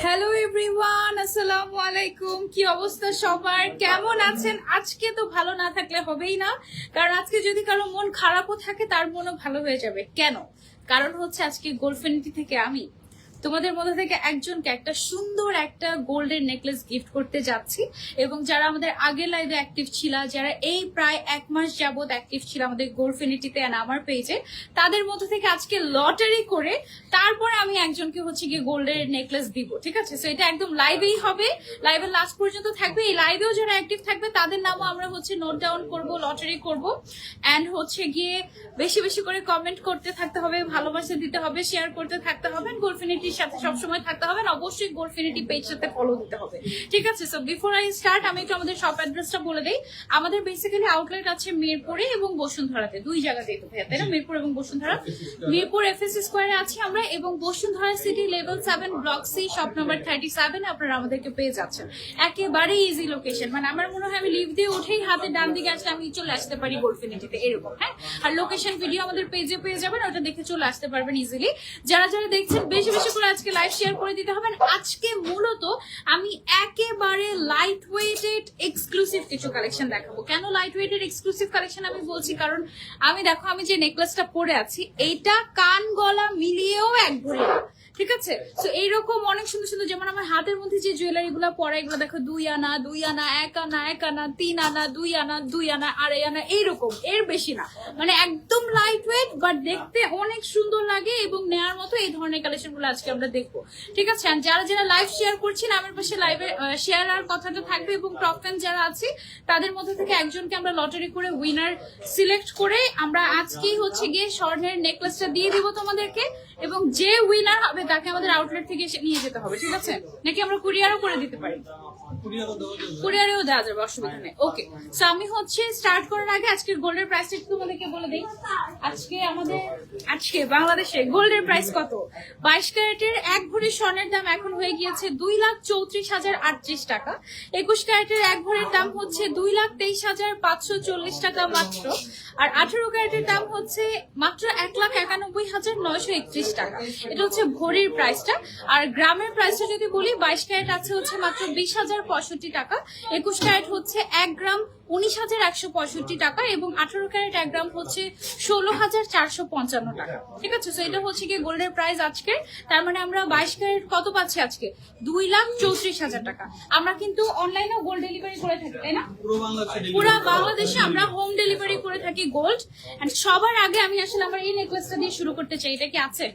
Hello everyone, আসসালামু আলাইকুম। কি অবস্থা সবার, কেমন আছেন? আজকে তো ভালো না থাকলে হবেই না, কারণ আজকে যদি কারো মন খারাপও থাকে তার মনও ভালো হয়ে যাবে। কেন? কারণ হচ্ছে আজকে গোল্ডফিনিটি থেকে আমি তোমাদের মধ্যে থেকে একজনকে একটা সুন্দর একটা গোল্ডের নেকলেস গিফট করতে যাচ্ছি। এবং যারা আমাদের আগের লাইভে অ্যাক্টিভ ছিল, যারা এই প্রায় 1 মাস যাবত অ্যাক্টিভ ছিল আমাদের গোল্ডফিনিটিতে এন্ড আমার পেজে, তাদের মধ্যে থেকে আজকে লটারি করে তারপরে আমি একজনকে হচ্ছে গিয়ে গোল্ডের নেকলেস দিব। ঠিক আছে? সো এটা একদম লাইভেই হবে, লাইভের লাস্ট পর্যন্ত থাকবে। এই লাইভেও যারা অ্যাক্টিভ থাকবে তাদের নামও আমরা হচ্ছে নোট ডাউন করব, লটারি করব। এন্ড হচ্ছে গিয়ে বেশি বেশি করে কমেন্ট করতে থাকতে হবে, ভালোবাসা দিতে হবে, শেয়ার করতে থাকতে হবে, গোল্ডফিনিটির সাথে সবসময় থাকতে হবে, অবশ্যই গোল্ডফিনিটি পেজটাতে ফলো দিতে হবে। ঠিক আছে? সো বিফোর আই স্টার্ট আমি একটু আমাদের শপ অ্যাড্রেসটা বলে দেই। আমাদের বেসিক্যালি আউটলেট আছে মিরপুরে এবং বসুন্ধরাতে, দুই জায়গাতেই তো ভাইয়া, তাই না? মিরপুর এবং বসুন্ধরা। মিরপুর এফএসসি স্কয়ারে আছি আমরা, এবং Bashundhara city level 7 block C shop number 37 আপনারা আমাদেরকে পেয়ে যাচ্ছেন। একেবারে ইজি লোকেশন, মানে আমার মনে হয় আমি লিফট দিয়ে উঠেই হাতে ডান দিকে আসলে আমি চলে আসতে পারি গোল্ডফিনিটিতে, এরকম। হ্যাঁ, আর লোকেশন ভিডিও আমাদের পেজে পেয়ে যাবেন, ওটা দেখে চলে আসতে পারবেন ইজিলি। যারা যারা দেখছেন বেশি বেশি করে আজকে লাইভ শেয়ার করে দিতে হবে। আজকে মূলত আমি একেবারে লাইট ওয়েটেড এক্সক্লুসিভ কিছু কালেকশন দেখাবো। কেন লাইট ওয়েটেড এক্সক্লুসিভ কালেকশন আমি বলছি? কারণ আমি দেখো, আমি যে নেকলেসটা পরে আছি এইটা কান গলা মিলিয়েও এক ভরি। ঠিক আছে? তো এইরকম অনেক সুন্দর সুন্দর, যেমন আমার হাতের মধ্যে যে জুয়েলারি গুলো পরে, এগুলো দেখো 2 আনা 2 আনা 1 আনা 1 আনা 3 আনা 2 আনা 2 আনা 2.5 আনা, এইরকম, এর বেশি না। মানে একদম লাইট ওয়েট, বাট দেখতে অনেক সুন্দর লাগে এবং নেয়ার মতো এই ধরনের কালেকশন গুলো আজকে আমরা দেখবো। ঠিক আছে? আর যারা যারা লাইভ শেয়ার করছেন, আমার পাশে লাইভে শেয়ার আর কথাটা থাকবে, এবং টপ ফ্যান যারা আছে তাদের মধ্যে থেকে একজনকে আমরা লটারি করে উইনার সিলেক্ট করে আমরা আজকেই হচ্ছে গিয়ে স্বর্ণের নেকলেসটা দিয়ে দিব তোমাদেরকে। এবং যে উইনার হবে তাকে আমাদের আউটলেট থেকে নিয়ে যেতে হবে। ঠিক আছে? নাকি আমরা কুরিয়ারও করে দিতে পারি? কুরিয়ারেও দেওয়া যাবে, অসুবিধা নেই। ওকে, সো আমি হচ্ছে স্টার্ট করার আগে আজকের গোল্ডের প্রাইসটা একটু তোমাদেরকে বলে দিই। আজকে বাংলাদেশে গোল্ডের প্রাইস কত? 22 ক্যারেটের 1 ভরি স্বর্ণের দাম এখন হয়ে গিয়েছে 2,34,038 টাকা। 21 ক্যারেটের 1 ভরির দাম হচ্ছে 2,23,540 টাকা মাত্র। আর 18 ক্যারেটের দাম হচ্ছে মাত্র 1,91,931 টাকা। এটা হচ্ছে ভরির প্রাইসটা। আর গ্রামের প্রাইসটা যদি বলি, 22 ক্যারেট আছে হচ্ছে মাত্র 20,065 টাকা। 21 ক্যারেট হচ্ছে 1 গ্রাম 19,165 টাকা, এবং 18 ক্যারেট 1 গ্রাম হচ্ছে 16,455 টাকা। ঠিক আছে? সো এটা হচ্ছে গিয়ে গোল্ডের প্রাইস আজকে। তার মানে আমরা 22 ক্যারেট কত পাচ্ছি আজকে? 2,34,000 টাকা। আমরা কিন্তু অনলাইনেও গোল্ড ডেলিভারি করে থাকি, তাই না? পুরো বাংলাদেশে আমরা হোম ডেলিভারি করে থাকি গোল্ড। এন্ড সবার আগে আমি আসলে আমার এই নেকলেসটা দিয়ে শুরু করতে চাই। এটা কি আছে?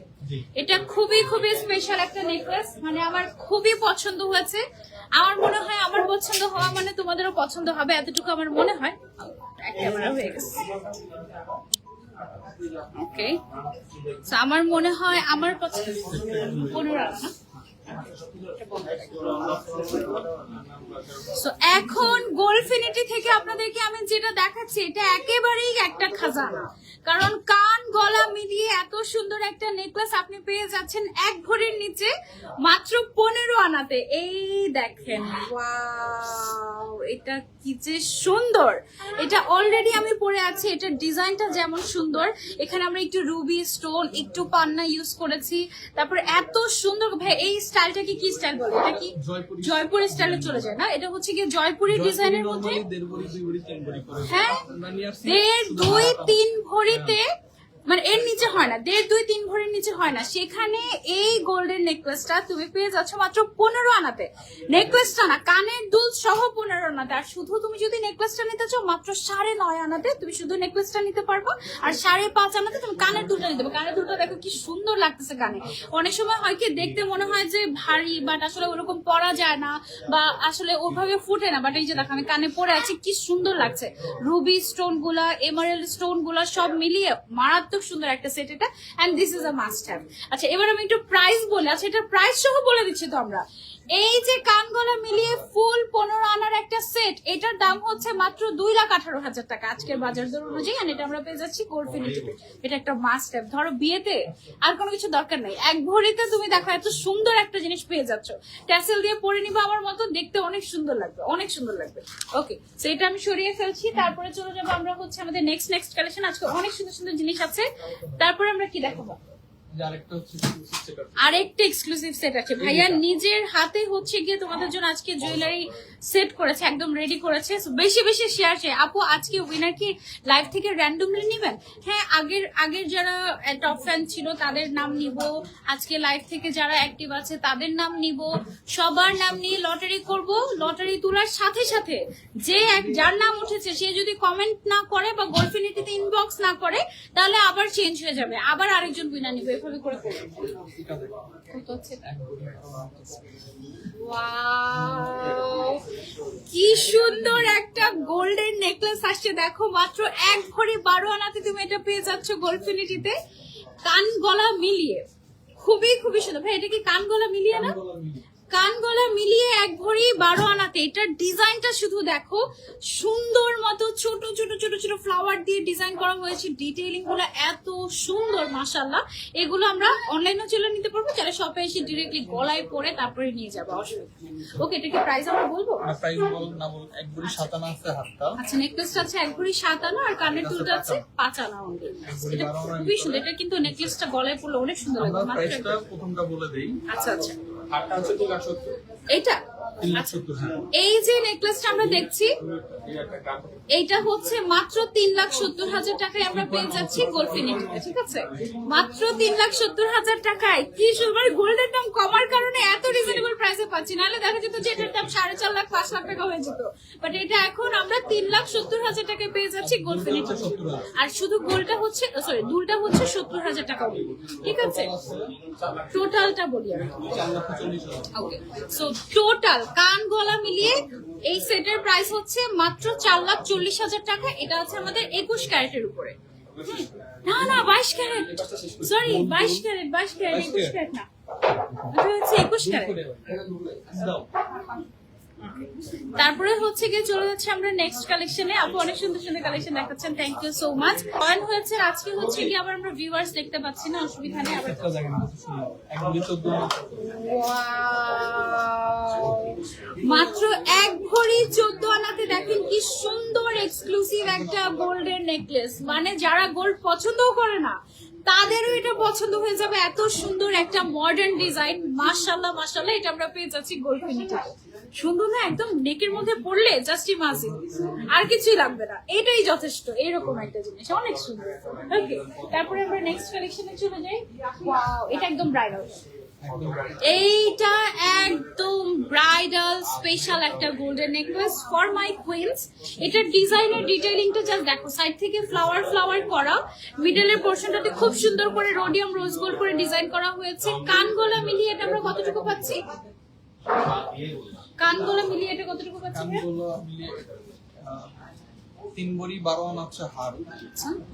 এটা খুবই খুবই স্পেশাল একটা নেকলেস, মানে আমার খুবই পছন্দ হয়েছে। আমার মনে হয় আমার পছন্দ হওয়া মানে তোমাদেরও পছন্দ হবে, এতটুকু আমার মনে হয়। ক্যামেরা হয়ে গেছে। ওকে, আমার মনে হয় আমার পছন্দ 15 না। এখন গোল্ডফিনিটি থেকে আপনাদেরকে আমি যেটা দেখাচ্ছি এটা একেবারেই একটা খাজানা। কারণ কান গলা মিলিয়ে এত সুন্দর একটা নেকলেস আপনি পেয়ে যাচ্ছেন 1 ভরির নিচে মাত্র 15 আনাতে। এই দেখেন, ওয়াও, এটা কি যে সুন্দর! এটা অলরেডি আমি পরে আছি। এটার ডিজাইনটা যেমন সুন্দর, এখানে আমরা একটু রুবি স্টোন, একটু পান্না ইউজ করেছি। তারপর এত সুন্দর, ভাই এই স্টাইলটাকে কি স্টাইল বলে? এটা কি জয়পুরি স্টাইলে চলে যায় না? এটা হচ্ছে কি জয়পুরি ডিজাইনের মধ্যে। হ্যাঁ, 1.5 2 3 ভরিতে, মানে এর নিচে হয় না, 1.5 2 3 ভরির নিচে হয় না। সেখানে এই গোল্ডেন নেকলেসটা তুমি পেয়ে যাচ্ছ মাত্র 15 আনাতে। নেকলেসটা না, কানের দুল সহ 15 আনাতে। আর শুধু তুমি যদি নেকলেসটা নিতে চাও মাত্র 9.5 আনাতে তুমি শুধু নেকলেসটা নিতে পারবো। আর 5.5 আনাতে তুমি কানের দুলটা নিতে পারবে। কানের দুলটা দেখো কি সুন্দর লাগতেছে কানে। অনেক সময় হয় কি, দেখতে মনে হয় যে ভারী, বাট আসলে ওরকম পরা যায় না, বা আসলে ওভাবে ফুটে না। বাট এই যে দেখো আমি কানে পরে আছি, কি সুন্দর লাগছে। রুবি স্টোন গুলা, এমারেল্ড স্টোন গুলা সব মিলিয়ে মারাত্মক সুন্দর একটা সেট এটা। And this is a must have. আচ্ছা, এবার আমি একটু প্রাইস বলি। আচ্ছা, এটা প্রাইস সহ বলে দিচ্ছি তো আমরা। এই যে কান গলা মিলিয়ে ফুল 15 আনার একটা সেট, এটার দাম হচ্ছে মাত্র 2,18,000 টাকা আজকের বাজার দর অনুযায়ী। আর এটা আমরা পেয়ে যাচ্ছি গোল্ডফিনিটিতে। এটা একটা মাস্ট হ্যাভ। ধরো বিয়েতে আর কোনো কিছু দরকার নেই, 1 ভরিতে তুমি দেখো এত সুন্দর একটা জিনিস পেয়ে যাচ্ছ। ট্যাসেল দিয়ে পরে নিবা আমার মতো, দেখতে অনেক সুন্দর লাগবে, অনেক সুন্দর লাগবে। ওকে, সো এটা আমি সরিয়ে ফেলছি। তারপরে চলে যাবো আমরা হচ্ছে আমাদের নেক্সট কালেকশন। আজকে অনেক সুন্দর সুন্দর জিনিস আছে। তারপরে আমরা কি দেখাবো? আরেকটা এক্সক্লুসিভ সেট আছে ভাইয়া নিজের হাতে হচ্ছে গিয়ে তোমাদের জন্য আজকে জুয়েলারি সেট করেছে, একদম রেডি করেছে। বেশি বেশি শেয়ার চাই আপু। আজকে উইনার কি লাইভ থেকে র্যান্ডমলি নেবেন? হ্যাঁ, আগের যারা টপ ফ্যান ছিল তাদের নাম নিব, আজকে লাইভ থেকে যারা অ্যাক্টিভ আছে তাদের নাম নিব, সবার নাম নিয়ে লটারি করব। লটারি তোলার সাথে সাথে যার নাম উঠেছে সে যদি কমেন্ট না করে বা গোলফিনিটিতে ইনবক্স না করে তাহলে আবার চেঞ্জ হয়ে যাবে, আবার আরেকজন উইনার নিবে, এভাবে করে করব। কি সুন্দর একটা গোল্ডেন নেকলেস আসছে দেখো, মাত্র 1 ভরি 12 আনাতে তুমি এটা পেয়ে যাচ্ছ গোলফিনিটিতে। কান গলা মিলিয়ে খুবই খুবই সুন্দর। ভাই এটা কি কান গলা মিলিয়ে না? কান গলা মিলিয়ে 1 ভরি 12 আনাতে। এটার ডিজাইনটা শুধু দেখো, সুন্দর মতো ছোট ছোট ছোট ছোট ফ্লাওয়ার দিয়ে ডিজাইন করা হয়েছে। ডিটেইলিং গুলো এত সুন্দর মাশাআল্লাহ। এগুলো আমরা অনলাইনে চলে নিতে পারবো, যারা শপে এসে ডিরেক্টলি গলায় পরে তারপরে নিয়ে যাবো, অসুবিধা নেই। ওকে, এটা কি প্রাইস আমরা বলবো? প্রাইস বলুন না, বলুন 1 ভরি 7 আনা আছে হাতটা। আচ্ছা, নেকলেসটা আছে 1 ভরি 7 আনা আর কানের দুলটা আছে 5 আনা অনলি। এটা খুবই সুন্দর। এটা কিন্তু নেকলেসটা গলায় পরলে অনেক সুন্দর লাগবে। আমরা প্রাইসটা প্রথমটা বলে দেই। আচ্ছা আচ্ছা, হাতটা হচ্ছে 370। এটা এই যে নেকলেসটা আমরা দেখছি এইটা হচ্ছে মাত্র 3,70,000 টাকায় আমরা পেয়ে যাচ্ছি গোলফিনিটিতে, ঠিক আছে? মাত্র 3,70,000 টাকায়। কি সুন্দর! গোল্ডের দাম কমার কারণে এত রিজনেবল প্রাইসে পাচ্ছি, নাহলে দেখা যেত যে এটার দাম 4.5 লাখ 5 লাখ টাকা হয়ে যেত। বাট এটা এখন আমরা 3,70,000 টাকায় পেয়ে যাচ্ছি গোলফিনিটিতে। আর শুধু গোলটা হচ্ছে দুলটা হচ্ছে 70,000 টাকা, ঠিক আছে? টোটালটা বলি আমি। ওকে, সো টোটাল কান গলা মিলিয়ে এই সেটের প্রাইস হচ্ছে মাত্র 4,40,000 টাকা। এটা আছে আমাদের 21 ক্যারেটের উপরে। না না, 22 ক্যারেট, সরি 22 ক্যারেট 21 ক্যারেট না, এটা হচ্ছে 21 ক্যারেট। তারপরে হচ্ছে গিয়ে চলে যাচ্ছে আমরা নেক্সট কালেকশনে। আপু অনেক সুন্দর সুন্দর কালেকশন দেখাচ্ছেন, thank you so much. Point হয়েছে আজকে হচ্ছে গিয়ে আবার আমরা ভিউয়ার্স দেখতে পাচ্ছি না, অসুবিধা নেই। আবার মাত্র 1 ভরি 14 আনাতে দেখেন কি সুন্দর এক্সক্লুসিভ একটা গোল্ডের নেকলেস। মানে যারা গোল্ড পছন্দও করে না তাদেরও এটা পছন্দ হয়ে যাবে, এত সুন্দর একটা মডার্ন ডিজাইন। মাশাআল্লাহ মাশাআল্লাহ, এটা আমরা পেয়ে যাচ্ছি গোলফিনিটিতে। সুন্দর না? একদম নেকের মধ্যে পড়লে জাস্ট ইমাজিন, আর কিছুই লাগবে না, এটাই যথেষ্ট। এরকম একটা জিনিস অনেক সুন্দর। ওকে, তারপরে আমরা নেক্সট কালেকশনে চলে যাই। ওয়াও, এটা একদম ব্রাইডাল। এইটা একদম ব্রাইডাল স্পেশাল একটা golden necklace for my queens. এটার ডিজাইনের ডিটেইলিংটা জাস্ট দেখো, সাইড থেকে ফ্লাওয়ার ফ্লাওয়ার করা, মিডলের পোর্শনটাতে খুব সুন্দর করে রোডিয়াম রোজ গোল্ড করে ডিজাইন করা হয়েছে। কান গলা মিলিয়ে এটা আমরা কতটুকু পাচ্ছি? কান গলা মিলিয়ে এটা কতটুকু পাচ্ছি? 3 ভরি 12 আনা হচ্ছে হার,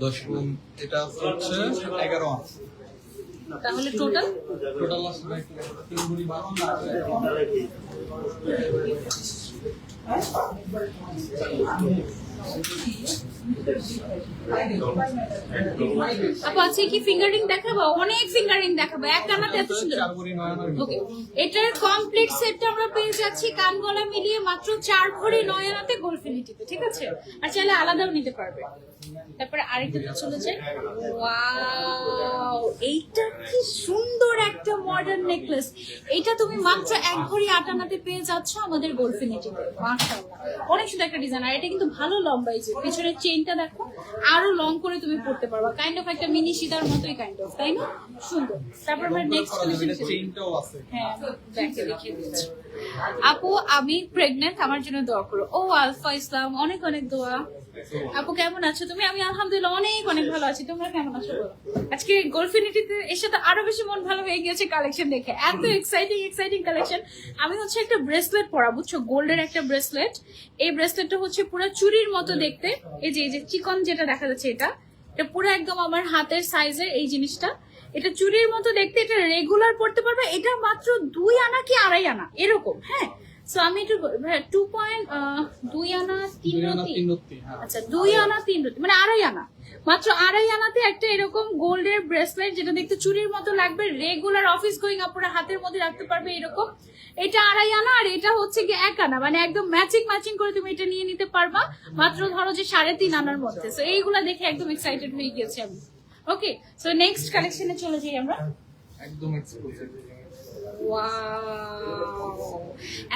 10 এটা হচ্ছে 11 আনা। তাহলে টোটাল আছে 3 ভরি 12 আনা। আপু আছে কি ফিঙ্গারিং দেখাবো? অনেক ফিঙ্গারিং দেখাবো, এক আনাতে এত সুন্দর। ওকে, এটার কমপ্লিট সেটটা আমরা পেয়ে যাচ্ছি কান গলা মিলিয়ে মাত্র 4 ভরি 9 আনাতে গোলফিনিটিতে, ঠিক আছে? আর চাইলে আলাদাও নিতে পারবে। তারপরে আরেকটা চলে যায়। ওয়াও, এইটা কি সুন্দর একটা মডার্ন নেকলেস। এটা তুমি মাত্র 1 ভরি 8 আনাতে পেয়ে যাচ্ছ আমাদের গোলফিনিটিতে। মাশাআল্লাহ, অনেক সুন্দর একটা ডিজাইন। আর এটা কিন্তু ভালো লম্বা, এই যে পিছনের চেইনটা দেখো, আরো লং করে তুমি পড়তে পারবা, কাইন্ড অফ একটা মিনি সীতার মতোই কাইন্ড অফ, তাই না? সুন্দর। তারপর আমরা নেক্সট কালেকশন চেইনটাও আছে। হ্যাঁ, ব্যাকে দেখিয়ে দিচ্ছি। আপু আমি প্রেগন্যান্ট, আমার জন্য দোয়া করো। ও আলফা ইসলাম, অনেক অনেক দোয়া। আপু কেমন আছো তুমি? আমি আলহামদুলিল্লাহ অনেক অনেক ভালো আছি, তোমরা কেমন আছো বলো? আজকে গোলফিনিটিতে এসে তো আরো বেশি মন ভালো হয়ে গিয়েছে কালেকশন দেখে, এত এক্সাইটিং কালেকশন। আমি হচ্ছে একটা ব্রেসলেট পরা, বুঝছো, গোল্ডের একটা ব্রেসলেট। এই ব্রেসলেটটা হচ্ছে পুরো চুরির মতো দেখতে। এই যে চিকন যেটা দেখা যাচ্ছে, এটা পুরো একদম আমার হাতের সাইজের এই জিনিসটা। এটা চুরির মতো দেখতে, এটা রেগুলার পড়তে পারবে। এটা মাত্র 2 আনা কি 2.5 আনা এরকম। হ্যাঁ, সো আমি একটু 2 আনা 3 রতি। আচ্ছা, 2 আনা 3 রতি মানে 2.5 আনা, মাত্র 2.5 আনাতে একটা এরকম গোল্ডের ব্রেসলেট, যেটা দেখতে চুরির মতো লাগবে। রেগুলার অফিস গোয়িং আপনারা হাতের মধ্যে রাখতে পারবে এরকম। এটা 2.5 আনা আর এটা হচ্ছে কি 1 আনা, মানে একদম ম্যাচিং করে তুমি এটা নিয়ে নিতে পারবা মাত্র ধরো যে 3.5 আনার মধ্যে। সো এইগুলা দেখে একদম এক্সাইটেড হয়ে গেছি আমি। ওকে, সো নেক্সট কালেকশনে চলে যাই আমরা। একদম এক্সক্লুসিভ। ওয়াও,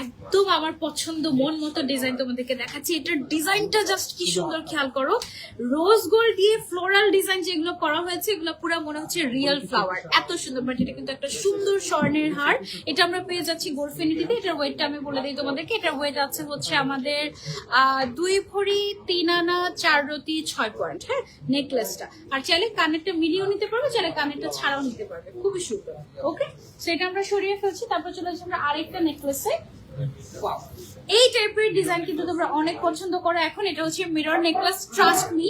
একদম আমার পছন্দ মন মতো ডিজাইন তোমাদেরকে দেখাচ্ছি। এটার ডিজাইনটা জাস্ট কি সুন্দর, খেয়াল করো। রোজ গোল্ড দিয়ে ফ্লোরাল ডিজাইন যেগুলো করা হয়েছে এগুলো পুরো মনে হচ্ছে রিয়েল ফ্লাওয়ার, এত সুন্দর। বাট এটা কিন্তু একটা সুন্দর স্বর্ণের হার। এটা আমরা পেয়ে যাচ্ছি গোল্ডফিনিটিতে। এটার ওয়েটটা আমি বলে দিই তোমাদেরকে। এটার ওয়েট আছে হচ্ছে আমাদের 2 ভরি 3 আনা 4 রতি 6 পয়েন্ট। হ্যাঁ, নেকলেসটা। আর চাইলে কানেরটা মিলিয়েও নিতে পারবে, চাইলে কানেরটা ছাড়াও নিতে পারবে, খুবই সুন্দর। ওকে, সেটা আমরা সরিয়ে ফেলছি। তারপর চলে যাচ্ছি আমরা আরেকটা নেকলেসে। ওয়াও, এই টাইপের ডিজাইন কিন্তু তোমরা অনেক পছন্দ করো এখন। এটা হচ্ছে মিরর নেকলেস, ট্রাস্ট মি,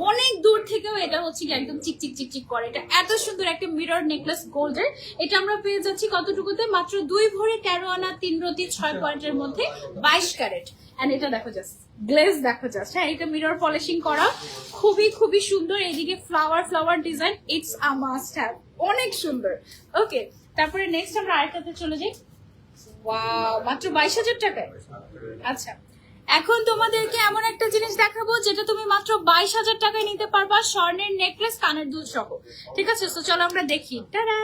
অনেক দূর থেকেও এটা হচ্ছে কি একদম চিকচিক চিকচিক করে। এটা এত সুন্দর একটা মিরর নেকলেস গোল্ডের। এটা আমরা পেয়ে যাচ্ছি কতটুকুতে? মাত্র 2 ভরি 13 আনা 3 রতি 6 পয়েন্টের মধ্যে 22 ক্যারেট। এন্ড এটা দেখো জাস্ট, গ্লেজ দেখো জাস্ট। হ্যাঁ, এটা মিরর পলিশিং করা, খুবই খুবই সুন্দর। এইদিকে flower flower design, it's a must have, অনেক সুন্দর। ওকে, তারপরে নেক্সট আমরা আরেকটাতে চলে যাই। ওয়াও, মাত্র 22,000 টাকায়। আচ্ছা, এখন তোমাদেরকে এমন একটা জিনিস দেখাবো যেটা তুমি মাত্র 22,000 টাকায় নিতে পারবা, স্বর্ণের নেকলেস, কানের দুল সহ। ঠিক আছে, তো চলো আমরা দেখি। টাডা!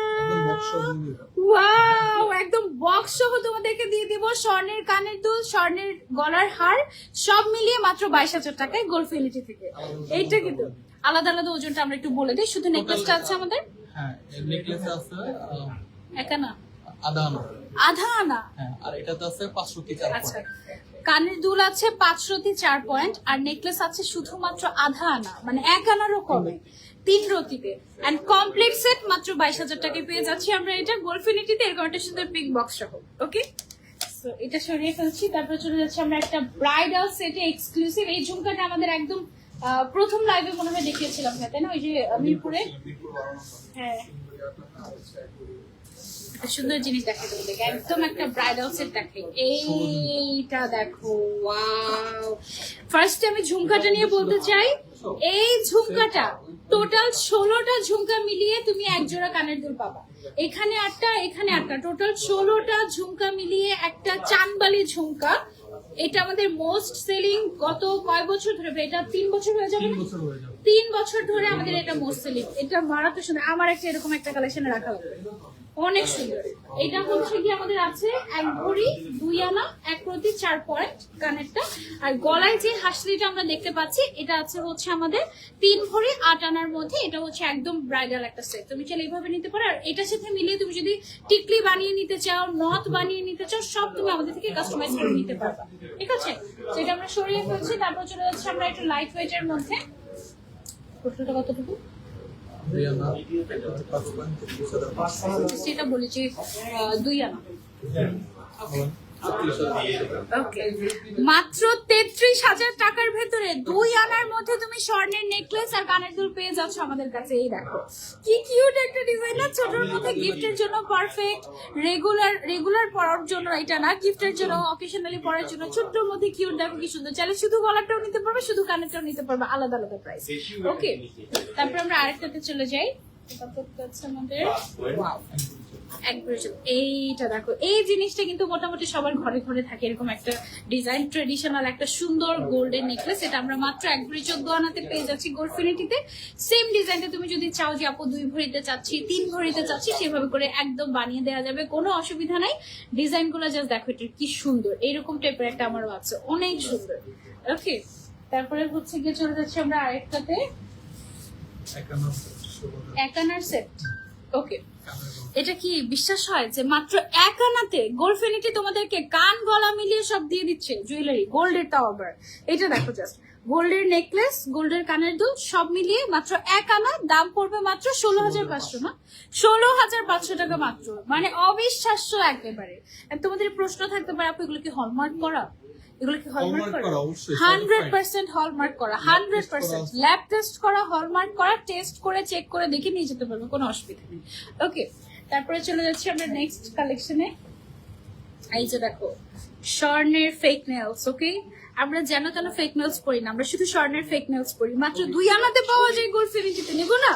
ওয়াও, একদম বক্স সহ তোমাদেরকে দিয়ে দিব স্বর্ণের কানের দুল, স্বর্ণের গলার হার, সব মিলিয়ে মাত্র 22,000 টাকায় গোল্ডফিনিটি থেকে। এইটা কিন্তু আলাদা আলাদা ওজনটা আমরা একটু বলে দিই। শুধু নেকলেসটা আছে আমাদের, হ্যাঁ, এর নেকলেসে আছে একানা আধা আনা। আধা আনা। হ্যাঁ, আর এটাতে আছে 5 রতি 4 আচ্ছা, পয়েন্ট। কানের দুল আছে 5 রতি 4 পয়েন্ট, আর নেকলেস আছে শুধুমাত্র আধা আনা, মানে 1 আনারও কমে, 3 রতিতে। এন্ড কমপ্লিট সেট মাত্র 22,000 টাকায় পেয়ে যাচ্ছি আমরা এটা গোল্ডফিনিটিতে। এর একটা সুন্দর পিঙ্ক বক্স সহ। ওকে, সো এটা সরিয়ে ফেলছি। তারপর চলে যাচ্ছে আমরা একটা ব্রাইডাল সেটে এক্সক্লুসিভ। এই ঝুমকাটা আমাদের একদম প্রথম লাইভে মনে হয় দেখিয়েছিলাম, তাই না? ওই যে মিরপুরে। হ্যাঁ, একটা সুন্দর জিনিস দেখাই তোমাদেরকে, একদম একটা ব্রাইডাল সেট দেখাই। এইটা দেখো, ওয়াও। ফার্স্টে আমি ঝুমকাটা নিয়ে বলতে চাই, এই ঝুমকাটা টোটাল 16টা ঝুমকা মিলিয়ে তুমি এক জোড়া কানের দুল পাবা। এখানে 8টা, এখানে 8টা, টোটাল 16টা ঝুমকা মিলিয়ে একটা চানবালি ঝুমকা। এটা আমাদের মোস্ট সেলিং গত কয় বছর ধরে, এটা 3 বছর হয়ে যাবে। 3 বছর ধরে আমাদের এটা মোস্ট সেলিং। এটা মারাত্মক সুন্দর। আমার একটা এরকম একটা কালেকশনে রাখা হবে, অনেক সুন্দর। এটা হচ্ছে কি আমাদের আছে 1 ভরি 2 আনা 1 রতি 4 পয়েন্ট কানেরটা। আর গলায় যে হাসলিটা আমরা দেখতে পাচ্ছি এটা আছে হচ্ছে আমাদের 3 ভরি 8 আনার মধ্যে। এটা হচ্ছে একদম ব্রাইডাল একটা সেট, তুমি চাইলে এইভাবে নিতে পারো। আর এটার সাথে মিলিয়ে তুমি যদি টিকলি বানিয়ে নিতে চাও, নথ বানিয়ে নিতে চাও, সব তুমি আমাদের থেকে কাস্টমাইজ করে নিতে পারবা। ঠিক আছে, সেটা আমরা সরিয়ে ফেলছি। তারপর চলে যাচ্ছে আমরা একটু লাইট ওয়েটের মধ্যে। প্রশ্নটা কতটুকু সেটা বলেছি, 2 আনা। ওকে, মাত্র 33,000 টাকার ভেতরে 2 আনার মধ্যে তুমি স্বর্ণের নেকলেস আর কানের দুল পেয়ে যাচ্ছ আমাদের কাছে। এই দেখো কি কিউট একটা ডিজাইন না, ছোটর মধ্যে গিফটের জন্য পারফেক্ট। রেগুলার পরার জন্য এটা না, গিফটের জন্য, অকেশনালি পরার জন্য, ছোট্টর মধ্যে কিউট। দেখো কি সুন্দর। চাইলে শুধু গলাটাও নিতে পারবে, শুধু কানেরটাও নিতে পারবে, আলাদা আলাদা প্রাইস। ওকে, তারপর আমরা আরেকটাতে চলে যাই। আমাদের ওয়াও, এইটা দেখো, এই জিনিসটা কিন্তু মোটামুটি সবার ঘরে ঘরে থাকে, এরকম একটা ডিজাইন, ট্রেডিশনাল একটা সুন্দর গোল্ডেন নেকলেস। এটা আমরা মাত্র 1 ভরি 14 আনাতে পেয়ে যাচ্ছি গোল্ডফিনিটিতে। সেম ডিজাইনটা তুমি যদি চাও যে আপু 2 ভরিতে চাচ্ছি, 3 ভরিতে চাচ্ছি, সেভাবে করে একদম বানিয়ে দেওয়া যাবে, কোনো অসুবিধা নাই। ডিজাইন গুলো জাস্ট দেখো, এটা কি সুন্দর। এইরকম টাইপের একটা আমারও আছে, অনেক সুন্দর। ওকে, তারপরে হচ্ছে গিয়ে চলে যাচ্ছে আমরা আরেকটাতে, 1 আনার সেট। ওকে, এটা কি বিশ্বাস হয় যে মাত্র 1 আনাতে গোল্ডফিনিটি তোমাদেরকে কান গলা মিলিয়ে সব দিয়ে দিচ্ছে, জুয়েলারি গোল্ডের, তাও আবার। এটা দেখো জাস্ট, গোল্ডের নেকলেস, গোল্ডের কানের দুল সব মিলিয়ে মাত্র 1 আনা। দাম পড়বে মাত্র 16,500, না 16,500 টাকা মাত্র, মানে অবিশ্বাস্য একেবারে। তোমাদের প্রশ্ন থাকতে পারে আপু এগুলো কি হলমার্ক করা? এগুলো কি হলমার্ক করা? 100% হলমার্ক করা, 100% ল্যাব টেস্ট করা, হলমার্ক করা, টেস্ট করে চেক করে দেখে নিয়ে যেতে পারবে, কোনো অসুবিধা নেই। ওকে, তারপরে চলে যাচ্ছি আমরা নেক্সট কালেকশনে। এই যে দেখো, স্বর্ণের ফেক নেলস। ওকে, আমরা যেন তেন ফেক নেলস পরি না, আমরা শুধু স্বর্ণের ফেক নেলস পরি। মাত্র 2 আনাতে পাওয়া যায় গোল্ডফিনিটিতে, নেবো না?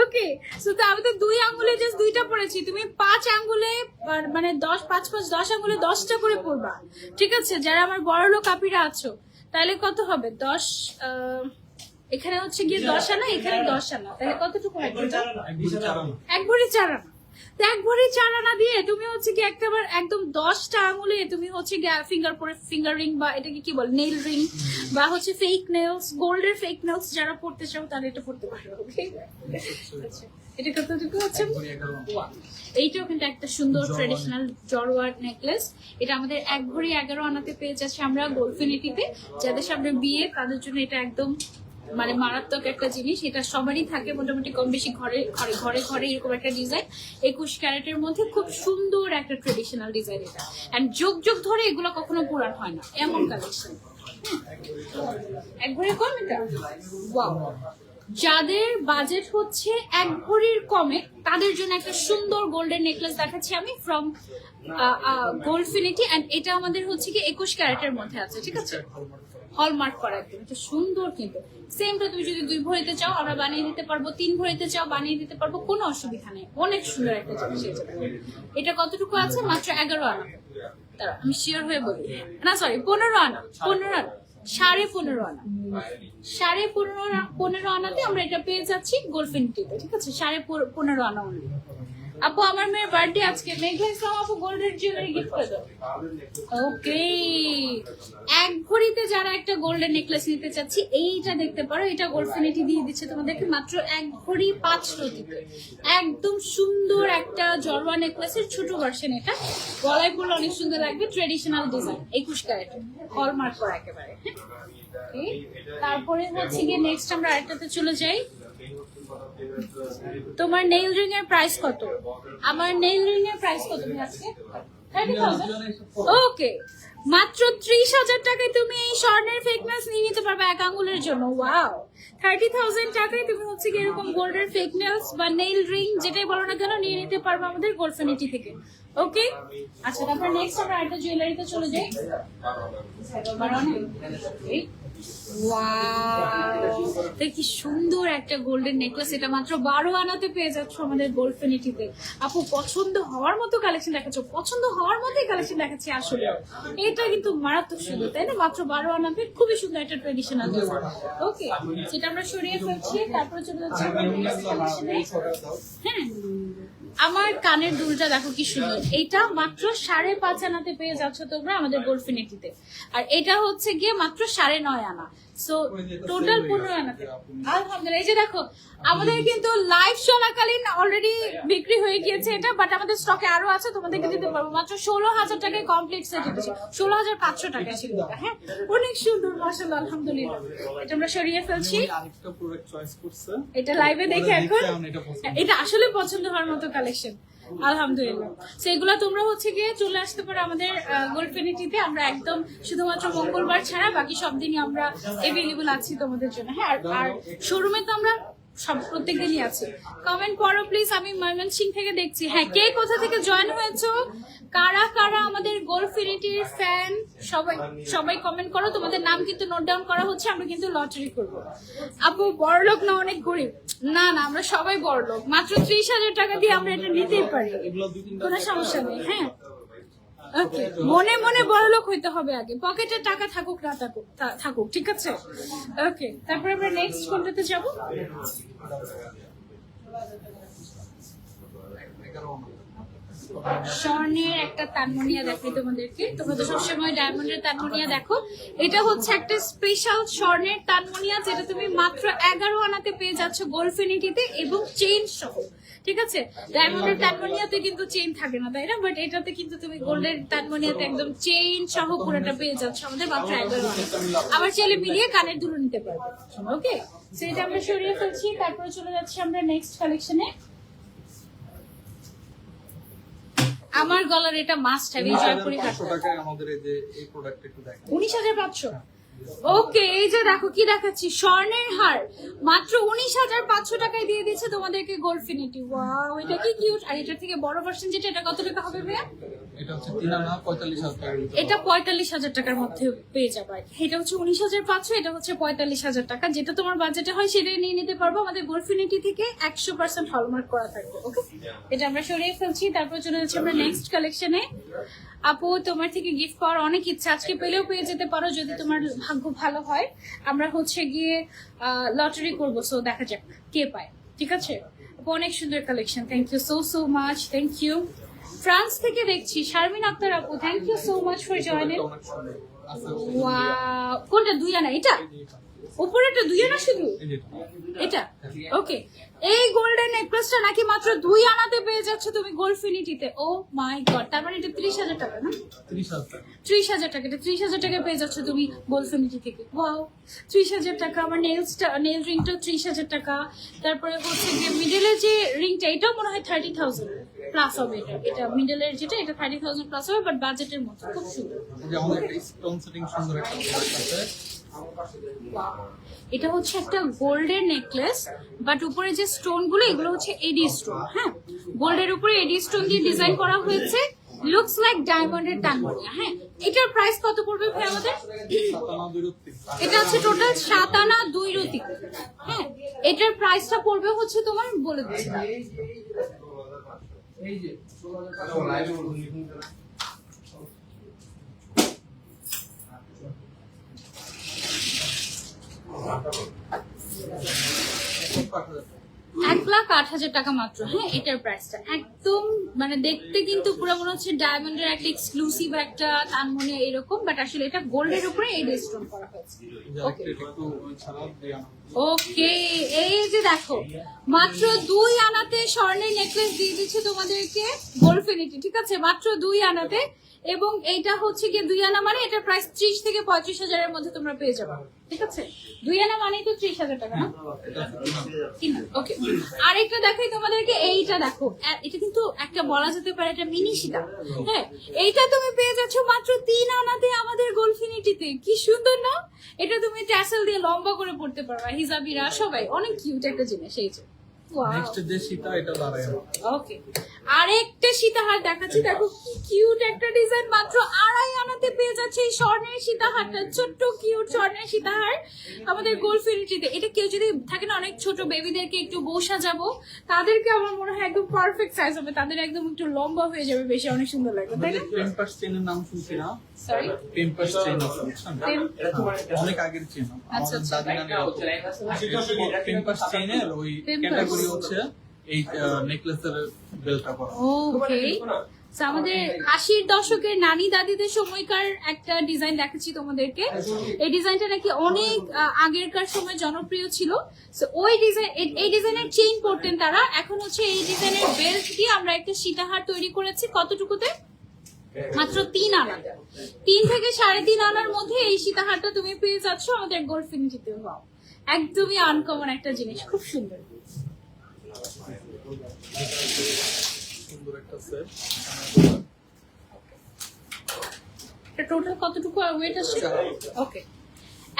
ওকে, সো তো আমি তো 2 আঙ্গুলে জাস্ট 2টা পড়েছি, তুমি 5 আঙ্গুলে মানে 10 আঙ্গুলে 10টা করে পড়বা। ঠিক আছে, যারা আমার বড় লোক আপিরা আছো, তাহলে কত হবে? 10 এখানে হচ্ছে গিয়ে 10 আনা, এখানে 10 আনা, তাহলে কতটুকু হয় এটা? 1 ভরি 4 আনা। 1 ভরি 4 আনা দিয়ে তুমি হচ্ছে কি একটাবার একদম 10টা আঙুলে তুমি হচ্ছে ফিঙ্গার রিং বা এটাকে কি বল, নেইল রিং বা হচ্ছে ফেক নেলস, গোল্ডের ফেক নেলস যারা পড়তে চাও তারা এটা পড়তে পারো। আচ্ছা, এটা কতটুকু হচ্ছে? 1 ভরি 11 আনা। Wow! এইটাও কিন্তু একটা সুন্দর ট্রেডিশনাল জড়োয়ার নেকলেস। এটা আমাদের 1 ভরি 11 আনাতে পেয়ে যাচ্ছে আমরা গোল্ডফিনিটিতে। যাদের সামনে বিয়ে তাদের জন্য এটা একদম মানে মারাত্মক একটা জিনিস। এটা সবারই থাকে মোটামুটি কম বেশি, ঘরে ঘরে ঘরে ঘরে এরকম একটা ডিজাইন। 21 ক্যারেটের মধ্যে খুব সুন্দর একটা ট্রেডিশনাল ডিজাইন এটা। এন্ড যুগ যুগ ধরে এগুলো কখনো পুরান হয় না, এমন কালেকশন। 1 ভরি কম এটা? ওয়াও! যাদের বাজেট হচ্ছে 1 ভরির কমে তাদের জন্য একটা সুন্দর গোল্ডেন নেকলেস দেখাচ্ছি আমি ফ্রম গোল্ডফিনিটি। এন্ড এটা আমাদের হচ্ছে কি 21 ক্যারেটের মধ্যে আছে, ঠিক আছে? হলমার্ক করা একদম, এটা সুন্দর। কিন্তু সেমটা তুমি যদি 2 ভরিতে চাও আমরা বানিয়ে দিতে পারবো, 3 ভরিতে চাও বানিয়ে দিতে পারবো, কোনো অসুবিধা নেই। অনেক সুন্দর একটা জিনিস এটা। কতটুকু আছে? মাত্র 11 আনা। তারা আমি শিওর হয়ে বলি, না সরি 15 আনা, 15 আনা, 15.5 আনা, 15.5 আনাতে আমরা এটা পেয়ে যাচ্ছি গোল্ডফিনিটিতে, ঠিক আছে? 15.5 আনা only। আপু আমার মেয়ের বার্থডে আজকে, মেঘা ইসলাম আপু গোল্ডের জুয়েলারি গিফট করে দাও। ওকে, 1 ভরিতে যারা একটা গোল্ডেন নেকলেস নিতে চাচ্ছি এইটা দেখতে পারো। এটা গোল্ডফিনিটি দিয়ে দিচ্ছে তোমাদেরকে মাত্র 1 ভরি 5 রতিতে। একদম সুন্দর একটা জড়োয়া নেকলেসের ছোট ভার্সন এটা। গলায় পরলে অনেক সুন্দর লাগবে, ট্রেডিশনাল ডিজাইন, 21 ক্যারেট, হলমার্ক করা একেবারে। Okay, তারপরে হচ্ছে গিয়ে নেক্সট আমরা আরেকটাতে চলে যাই। তোমার নেইল রিং এর প্রাইস কত? আমার নেইল রিং এর প্রাইস কত আজকে? 30,000। ওকে, মাত্র 30,000 টাকায় তুমি এই স্বর্ণের ফেকনেস নিয়ে নিতে পারবে 1 আঙ্গুলের জন্য। ওয়াও! 30,000 টাকায় তুমি হচ্ছে কি এরকম গোল্ডের ফেক নেলস বা নেইল রিং যেটাই বলো না কেন নিয়ে নিতে পারবে আমাদের গোল্ডফিনিটি থেকে। ওকে, আচ্ছা তারপর নেক্সট আমরা একটা জুয়েলারিতে চলে যাই। ওয়াও, কি সুন্দর একটা গোল্ডেন নেকলেস। এটা মাত্র 12 আনাতে পেয়ে যাচ্ছ আমাদের গোল্ডফিনিটিতে। আপু পছন্দ হওয়ার মতো কালেকশন দেখাচ্ছ, পছন্দ হওয়ার মতোই কালেকশন দেখাচ্ছি আসলে। এটা কিন্তু মারাত্মক সুন্দর, তাই না? মাত্র 12 আনাতে খুবই সুন্দর একটা ট্রেডিশনাল ডিজাইন। ওকে, সেটা আমরা সরিয়ে ফেলছি। তারপরে চলে যাচ্ছি হ্যাঁ, আমার কানের দুলটা দেখো কি সুন্দর। এটা মাত্র 5.5 আনাতে পেয়ে যাচ্ছ তোমরা আমাদের গোল্ডফিনিটিতে। আর এটা হচ্ছে গিয়ে মাত্র 9.5 আনা। সো টোটাল 15 আনাতে। আলহামদুলিল্লাহ। এই যে দেখো আমাদের কিন্তু লাইভ চলাকালীন অলরেডি বিক্রি হয়ে গিয়েছে এটা, বাট আমাদের স্টকে আরো আছে, তোমাদেরকে দিতে পারবো মাত্র 16,000 টাকায় কমপ্লিট সেট। এটা 16,500 টাকা ছিল। হ্যাঁ, অনেক সুন্দর, মাশাআল্লাহ, আলহামদুলিল্লাহ। এটা আমরা সরিয়ে ফেলছি। আরেকটা প্রোডাক্ট চয়েস করছে, এটা লাইভে দেখে এখন এটা আসলে পছন্দ হওয়ার মতো কালেকশন, আলহামদুলিল্লাহ। সেগুলো তোমরা হচ্ছে গিয়ে চলে আসতে পারো আমাদের গোল্ডফিনিটিতে। আমরা একদম শুধুমাত্র মঙ্গলবার ছাড়া বাকি সব দিনই আমরা এভেলেবল আছি তোমাদের জন্য। হ্যাঁ, আর শোরুমে তো আমরা সব প্রত্যেক দিনই আছে। কমেন্ট করো প্লিজ, আমি ময়মনসিংহ থেকে দেখছি। হ্যাঁ, কে কোথা থেকে জয়েন হয়েছো, কারা কারা আমাদের গোল্ডফিনিটির ফ্যান, সবাই সবাই কমেন্ট করো। তোমাদের নাম কিন্তু নোট ডাউন করা হচ্ছে, আমরা কিন্তু লটারি করব। আপু বড়লোক না অনেক গরিব? না না, আমরা সবাই বড়লোক। মাত্র 30,000 টাকা দিয়ে আমরা এটা নিতেই পারি, কোনো সমস্যা নেই। হ্যাঁ, ওকে, মনে মনে বড়লোক হইতে হবে আগে, পকেটে টাকা থাকুক না থাকুক, ঠিক আছে? ওকে, তারপরে আমরা নেক্সট কোনটাতে যাব? স্বর্ণের একটা তানমনিয়া দেখাই তোমাদেরকে। তোমরা তো সবসময় ডায়মন্ডের তানমনিয়া দেখো, এটা হচ্ছে একটা স্পেশাল স্বর্ণের তানমনিয়া যেটা তুমি মাত্র 11 আনাতে পেয়ে যাচ্ছ গোল্ডফিনিটিতে এবং চেইন সহ, ঠিক আছে? ডায়মন্ডের তানমনিয়াতে কিন্তু চেইন থাকে না, তাই না? বাট এটাতে কিন্তু তুমি গোল্ডের তানমনিয়াতে একদম চেইন সহ পুরোটা পেয়ে যাচ্ছ আমাদের মাত্র 11 আনা। আবার চাইলে মিলিয়ে কানের দুলো নিতে পারবে। ওকে, সেটা আমরা সরিয়ে ফেলছি। তারপরে চলে যাচ্ছি আমরা নেক্সট কালেকশনে। আমার গলার এটা মাস্ট হ্যাভ, এই জয়পুরি টাকায় আমাদের এই যে এই প্রোডাক্ট একটু দেখেন। 19,500। ওকে, এই যে দেখো কি দেখাচ্ছি, স্বর্ণের হার মাত্র 19,500 টাকায় দিয়ে দিচ্ছে তোমাদেরকে গোল্ডফিনিটি। ওয়াও, এটা কি কিউট। আর এটার থেকে বড় ভার্সন যেটা, এটা কত টাকা হবে ভাইয়া? এটা হচ্ছে 3 আনা 45,000 টাকার ভিতরে। এটা 45,000 টাকার মধ্যে পেয়ে যাবে। এটা হচ্ছে 19,500, এটা হচ্ছে 45,000 টাকা। যেটা তোমার বাজেটে হয় সেটাই নিয়ে নিতে পারবো। আমাদের গোল্ডফিনিটি থেকে 100% হলমার্ক করা থাকবে। ওকে, এটা আমরা সরিয়ে ফেলছি। তারপর চলে যাচ্ছি আমরা নেক্সট কালেকশনে। আপু, তোমার থেকে গিফট পাওয়ার অনেক ইচ্ছা, আজকে পেলেও পেয়ে যেতে পারো যদি তোমার ভাগ্য ভালো হয়। আমরা হচ্ছে গিয়ে লটারি করবো, সো দেখা যাক কে পায়। ঠিক আছে আপু, অনেক সুন্দর collection. Thank you so much. Thank you. France থেকে দেখছি শারমিন আক্তার আপু, thank you so much for joining. অনেক সুন্দর আছে। ওয়াও, কোনটা 2 আনা? এটা উপরেটা 2 আনা শুধু? এটা ওকে। এই গোল্ডেন নেকলেসটা নাকি মাত্র 2 আনাতে পেয়ে যাচ্ছ তুমি গোল্ডফিনিটিতে। ও মাই গড, তার মানে এটা 30,000 টাকা না? 30,000 টাকা। 30,000 টাকা। এটা 30,000 টাকা পেয়ে যাচ্ছ তুমি গোল্ডফিনিটি থেকে। ওয়াও, 30,000 টাকা। আমার নেল রিংটাও 30,000 টাকা। তারপরে হচ্ছে যে মিডলের যে রিংটা, এটাও মনে হয় 30,000 প্লাস হবে। এটা মিডলের যেটা, এটা 30,000 প্লাস হবে, বাট বাজেটের মধ্যে খুব সুন্দর। যে আমাদের একটা স্টোন সেটিং সুন্দর একটা প্রোডাক্ট আছে। এটা হচ্ছে একটা গোল্ডের নেকলেস, বাট উপরে যে স্টোন গুলো এগুলো হচ্ছে এডি স্টোন। হ্যাঁ, গোল্ডের উপরে এডি স্টোন দিয়ে ডিজাইন করা হয়েছে। লুকস লাইক ডায়মন্ডের টানমনিয়া। হ্যাঁ, এটার প্রাইস কত পড়বে ভাই আমাদের? 7 আনা 2 রুটি। এটা হচ্ছে টোটাল 7 আনা 2 রতি। হ্যাঁ, এটার প্রাইসটা পড়বে হচ্ছে তোমার বলে দিচ্ছি না। এখন 1,08,000 টাকা মাত্র। হ্যাঁ, এটার প্রাইসটা একদম মানে দেখতে কিন্তু পুরো মনে হচ্ছে ডায়মন্ডের একটা এক্সক্লুসিভ একটা তানমনিয়া এরকম, বাট আসলে এটা গোল্ডের উপরে এডি স্টোন করা হয়েছে। ওকে একটু ছাড়া দিয়ে আনা। ওকে, এই যে দেখো মাত্র 2 আনাতে স্বর্ণের নেকলেস দিয়ে দিচ্ছে তোমাদেরকে গোল্ডফিনিটি। ঠিক আছে, মাত্র 2 আনাতে। এবং এইটা হচ্ছে গিয়ে 2 আনা মানে এটা প্রাইস 30 থেকে 35,000 এর মধ্যে তোমরা পেয়ে যাবে। ঠিক আছে, 2 আনা মানেই তো 30,000 টাকা না? ওকে, আরেকটা দেখাই তোমাদেরকে। এইটা দেখো, এটা কিন্তু একটা বলা যেতে পারে এটা মিনি সীতা। হ্যাঁ, এইটা তুমি পেয়ে যাচ্ছ মাত্র 3 আনাতে আমাদের গোল্ডফিনিটিতে। কি সুন্দর না? এটা তুমি ট্যাসেল দিয়ে লম্বা করে পড়তে পারবা, হিজাবিরা সবাই। অনেক কিউট একটা জিনিস। এই যে নেক্সট যে সীতা, এটা দাঁড়ায় না। ওকে, আরেকটা সীতাহার দেখাচ্ছি। দেখো কি কিউট একটা ডিজাইন, মাত্র 2.5 আনাতে পেয়ে যাচ্ছে এই স্বর্ণের সীতাহারটা। ছোট্ট কিউট স্বর্ণের সীতাহার আমাদের গোল্ডফিনিটিতে। এটা কেউ যদি থাকে না অনেক ছোট বেবিদেরকে একটু বউ সাজাবো, তাদেরকে আমার মনে হয় একদম পারফেক্ট সাইজ হবে। তাদের একদম একটু লম্বা হয়ে যাবে, বেশি অনেক সুন্দর লাগবে, তাই না? পেম্পাস চেনের নাম শুনছি না? সরি, পেম্পাস চেন আছে, বুঝছেন? অনেক আগের চেন। আচ্ছা, আমাদের দাদি নানি পেম্পাস চেনের ওই ক্যাটাগরি হচ্ছে এই নেকলেসের বেলটা করা। ওকে, So, আমাদের 80-র দশকের নানি দাদিদের সময়কার একটা ডিজাইন দেখাচ্ছি তোমাদেরকে। এই ডিজাইনটা নাকি অনেক আগেরকার সময় জনপ্রিয় ছিল। সো ওই ডিজাইন, এই ডিজাইনের চেইন পরতেন তারা। এখন হচ্ছে এই ডিজাইনের বেল্ট দিয়ে আমরা একটা সীতাহার তৈরি করেছি। কতটুকুতে? মাত্র 3 আনা। 3 থেকে 3.5 আনার মধ্যে এই সীতাহারটা তুমি পেয়ে যাচ্ছ আমাদের গোল্ডফিনিটিতে। ওয়াও, একদমই আনকমন একটা জিনিস, খুব সুন্দর। সুন্দর একটা সেট। টোটাল কতটুকু ওয়েট আছে? ওকে,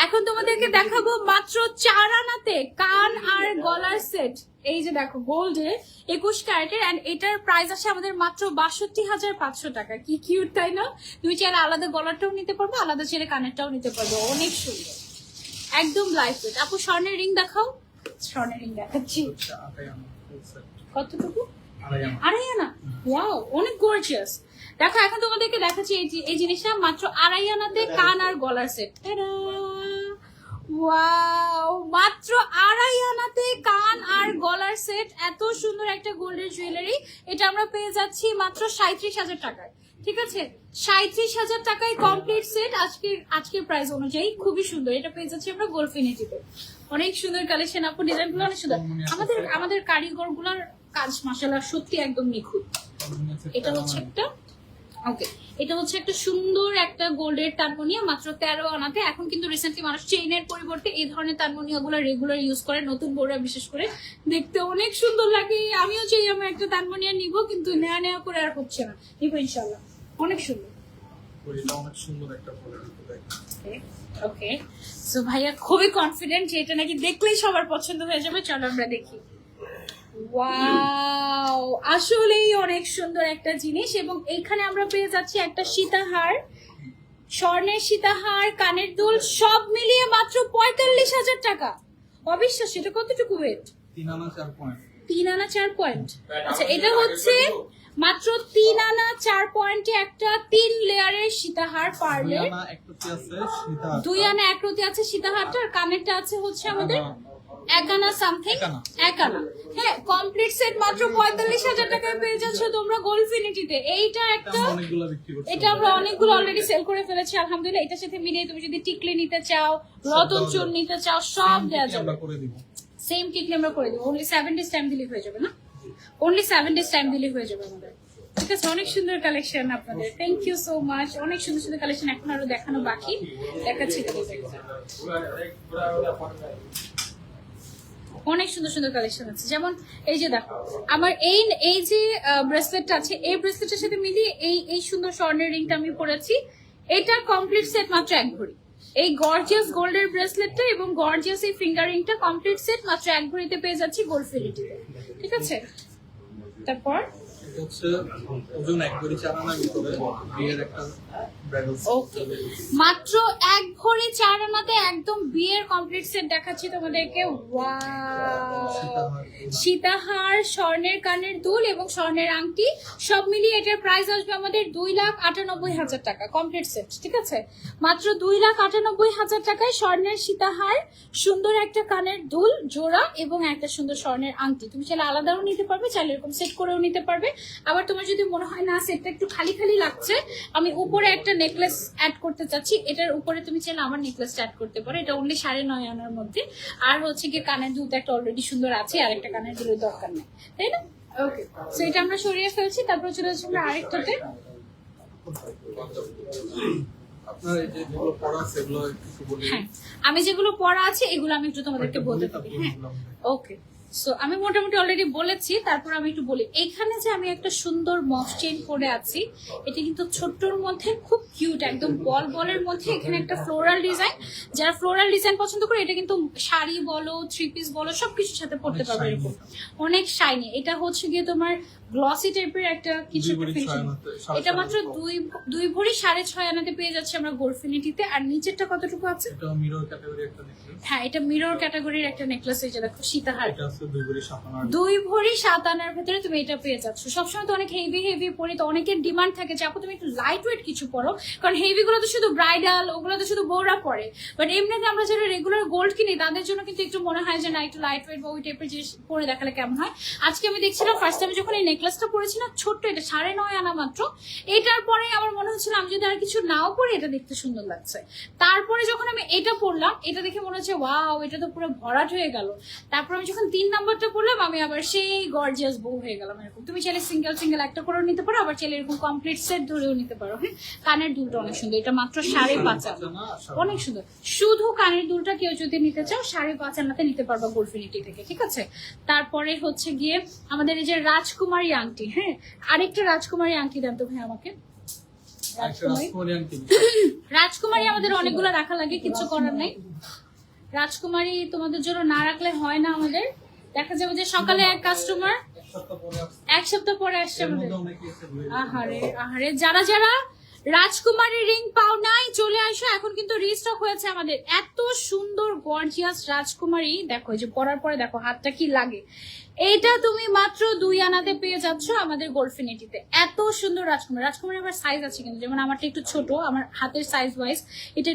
এখন তোমাদেরকে দেখাবো মাত্র 4 আনাতে কান আর গলার সেট। এই যে দেখো গোল্ডে 21 ক্যারেটের, এন্ড এটার প্রাইস আছে আমাদের মাত্র 62,500 টাকা। কি কিউট, তাই না? তুমি চাইলে আলাদা গলারটাও নিতে পারবে, আলাদা চাইলে কানেরটাও নিতে পারবে। অনেক সুন্দর, একদম লাইট ওয়েট। আপু স্বর্ণের রিং দেখাও। স্বর্ণের রিং দেখাচ্ছি। কতটুকু? 2.5 আনা। ওয়াও, অনেক গর্জিয়াস। দেখো এখন তোমাদেরকে দেখাচ্ছি এই জিনিসটা মাত্র 2.5 আনাতে কান আর গলার সেট। ওয়াও, মাত্র 2.5 আনাতে কান আর গলার সেট। এত সুন্দর একটা গোল্ডের জুয়েলারি। এটা আমরা পেয়ে যাচ্ছি মাত্র 37,000 টাকায়। ঠিক আছে, 37,000 টাকায় কমপ্লিট সেট আজকের প্রাইস অনুযায়ী। খুবই সুন্দর, এটা পেয়ে যাচ্ছি আমরা গোল্ডফিনিটিতে। অনেক সুন্দর কালেকশন আপু, ডিজাইন গুলো অনেক সুন্দর। আমাদের কারিগর গুলার কাজ মাশাআল্লাহ সত্যি একদম নিখুঁত। এটা হচ্ছে একটা ওকে, এটা হচ্ছে একটা সুন্দর একটা গোল্ডের তানমনিয়া মাত্র 13 আনাতে। এখন কিন্তু রিসেন্টলি মানুষ চেইনের পরিবর্তে এই ধরনের তানমনিয়া গুলো রেগুলার ইউজ করে, নতুন বউরা বিশেষ করে। দেখতে অনেক সুন্দর লাগে। আমিও চাই আমি একটা তানমনিয়া নিব, কিন্তু নেয়া করে আর হচ্ছে না। নিব ইনশাআল্লাহ, অনেক সুন্দর। অনেক সুন্দর একটা প্রোডাক্ট। ওকে, সো ভাইয়া খুবই কনফিডেন্ট যে এটা নাকি দেখলেই সবার পছন্দ হয়ে যাবে। চলো আমরা দেখি। ওয়াও, আসলেই অনেক সুন্দর একটা জিনিস। এবং এখানে আমরা পেয়ে যাচ্ছি একটা সীতাহার, স্বর্ণের সীতাহার, কানের দুল সব মিলিয়ে মাত্র 45,000 টাকা। অবিশ্বাস্য। এটা কতটুকু ওয়েট? 3 আনা 4 পয়েন্ট। 3 আনা 4 পয়েন্ট। আচ্ছা, এটা হচ্ছে মাত্র 3 আনা 4 পয়েন্টে একটা 3 লেয়ারের সীতাহার পারলে। 2 আনা 1 রতি আছে সীতাহার। 2 আনা 1 রতি আছে সীতাহারটা, আর কানেরটা আছে হচ্ছে আমাদের 1 আনা সামথিং, 1 আনা। হ্যাঁ, কমপ্লিট সেট মাত্র 45,000 টাকায় পেয়ে যাচ্ছ তোমরা গোল্ডফিনিটিতে। এইটা একটা, অনেকগুলো বিক্রি করছি। এটা আমরা অনেকগুলো অলরেডি সেল করে ফেলেছি আলহামদুলিল্লাহ। এটার সাথে মিলিয়ে তুমি যদি টিকলি নিতে চাও, রতন চুন নিতে চাও, সব দেওয়া যাবে। আমরা করে দিব। সেম টিকলি আমরা করে দিব। অনলি 7 ডেজ টাইম দিলে হয়ে যাবে না? অনলি 7 ডেজ টাইম দিলে হয়ে যাবে আমাদের। ঠিক আছে, অনেক সুন্দর কালেকশন আপনাদের। Thank you so much. অনেক সুন্দর সুন্দর কালেকশন এখন আরো দেখানো বাকি, দেখাচ্ছি তোমাদের। অনেক সুন্দর সুন্দর কালেকশন আছে। যেমন এই যে দেখো আমার এই যে ব্রেসলেটটা আছে, এই ব্রেসলেটের সাথে মিলিয়ে এই সুন্দর স্বর্ণের রিংটা আমি পরেছি। এটা কমপ্লিট সেট মাত্র 1 ভরি। এই গর্জিয়াস গোল্ডের ব্রেসলেটটা এবং গর্জিয়াস এই ফিঙ্গার রিংটা কমপ্লিট সেট মাত্র 1 ভরিতে পেয়ে যাচ্ছি গোল্ডফিনিটিতে। ঠিক আছে, তারপর এটা হচ্ছে ওজন 1 ভরি 4 আনার ভিতরে বিয়ের একটা ব্রাইডাল। ওকে, মাত্র 1 ভরি 4 আনাতে একদম বিয়ের কমপ্লিট সেট দেখাচ্ছি তোমাদেরকে। ওয়াও, সীতাহার, স্বর্ণের কানের দুল এবং স্বর্ণের আংটি সব মিলিয়ে এটার প্রাইস আসবে আমাদের 2,98,000 টাকা কমপ্লিট সেট। ঠিক আছে, মাত্র 2,98,000 টাকায় স্বর্ণের সীতাহার, সুন্দর একটা কানের দুল জোড়া এবং একটা সুন্দর স্বর্ণের আংটি। তুমি চাইলে আলাদাও নিতে পারবে, চাইলে এরকম সেট করেও নিতে পারবে। আবার তোমার যদি মনে হয় না সেটটা একটু খালি খালি লাগছে, আমি উপরে একটা নেকলেস অ্যাড করতে চাচ্ছি, এটার উপরে তুমি চাইলে আমার নেকলেসটা অ্যাড করতে পারো। এটা অনলি 9.5 আনার মধ্যে। আর হচ্ছে কি কানের দুলটা একটা অলরেডি সুন্দর আছে, আর একটা কানের দুলের দরকার নেই, তাই না? ওকে, সো এটা আমরা সরিয়ে ফেলছি। তারপর চলে যাচ্ছি আমরা আরেকটাতে। আপনার এই যে যেগুলো পড়া আছে এগুলো একটু বলি। হ্যাঁ, আমি যেগুলো পড়া আছে এগুলো আমি একটু তোমাদেরকে বলতে পারি। হ্যাঁ, ওকে। সো আমি মোটামুটি অলরেডি বলেছি, তারপর আমি একটু বলি। এখানে যে আমি একটা সুন্দর মফ চেইন পরে আছি, এটা কিন্তু ছোট্টর মধ্যে খুব কিউট, একদম বলের মধ্যে এখানে একটা ফ্লোরাল ডিজাইন। যারা ফ্লোরাল ডিজাইন পছন্দ করে, এটা কিন্তু শাড়ি বলো, 3 পিস বলো, সবকিছুর সাথে পড়তে পারবে এরকম। অনেক শাইনি। এটা হচ্ছে গিয়ে তোমার গ্লসি টাইপের একটা কিছু ফিনিশিং। এটা মাত্র 2 ভরি 6.5 আনাতে পেয়ে যাচ্ছে আমরা গোল্ডফিনিটিতে। আর নিচেরটা কতটুকু আছে? এটা মিরর ক্যাটাগরি একটা নেকলেস। হ্যাঁ, এটা মিরর ক্যাটাগরির একটা নেকলেস। এই যে দেখো সীতাহার, এটা আছে 2 ভরি 7 আনার। 2 ভরি 7 আনার ভিতরে তুমি এটা পেয়ে যাচ্ছ। সবসময় তো অনেক হেভি পরি, তো অনেকের ডিমান্ড থাকে যে আপু তুমি একটু লাইট ওয়েট কিছু পরো, কারণ হেভি গুলো তো শুধু ব্রাইডাল, ওগুলো তো শুধু বউরা পরে। বাট এমনিতে আমরা যারা রেগুলার গোল্ড কিনি তাদের জন্য কিন্তু একটু মনে হয় যে না, একটু লাইট ওয়েট বা ওই টাইপের জিনিস পরে দেখালে কেমন হয়। আজকে আমি দেখছিলাম ফার্স্ট টাইম যখন এই নেকলেসটা পরেছি না, ছোট্ট, এটা 9.5 আনা মাত্র। এটার পরে আমার মনে হচ্ছিল আমি যদি আর কিছু নাও পরি এটা দেখতে সুন্দর লাগছে। তারপরে যখন আমি এটা পরলাম, এটা দেখে মনে হচ্ছে ওয়াও, এটা তো পুরো ভরাট হয়ে গেল। তারপর আমি যখন 3 নাম্বারটা পরলাম, আমি আবার সেই গর্জিয়াস বউ হয়ে গেলাম এরকম। তুমি চাইলে সিঙ্গেল একটা করেও নিতে পারো, আবার চাইলে এরকম কমপ্লিট সেট ধরেও নিতে পারো। হ্যাঁ, কানের দুলটা অনেক সুন্দর, এটা মাত্র 5.5 আনা, অনেক সুন্দর। শুধু কানের দুলটা কেউ যদি নিতে চাও 5.5 আনাতে নিতে পারবা গোল্ডফিনিটি থেকে। ঠিক আছে, তারপরে হচ্ছে গিয়ে আমাদের এই যে রাজকুমারী আংটি। হ্যাঁ, আরেকটা রাজকুমারী আংটি দেন তো ভাই আমাকে। রাজকুমারী আমাদের অনেকগুলো রাখা লাগে, কিছু করার নাই। রাজকুমারী তোমাদের জন্য না রাখলে হয় না আমাদের। দেখা যাবে যে সকালে এক কাস্টমার 1 সপ্তাহ পরে আসছে আমাদের। আহারে, যারা রাজকুমারী রিং পাও নাই চলে আসো, এখন কিন্তু রিস্টক হয়েছে আমাদের। এত সুন্দর গর্জিয়াস রাজকুমারী, দেখো এই যে পরার পরে দেখো হাতটা কি লাগে। এইটা তুমি মাত্র 2 আনাতে পেয়ে যাচ্ছ আমাদের গোল্ডফিনিটিতে। এত সুন্দর রাজকুমারী আবার সাইজ আছে কিন্তু, যেমন আমারটা একটু ছোট, আমার হাতের সাইজ ওয়াইজ এটা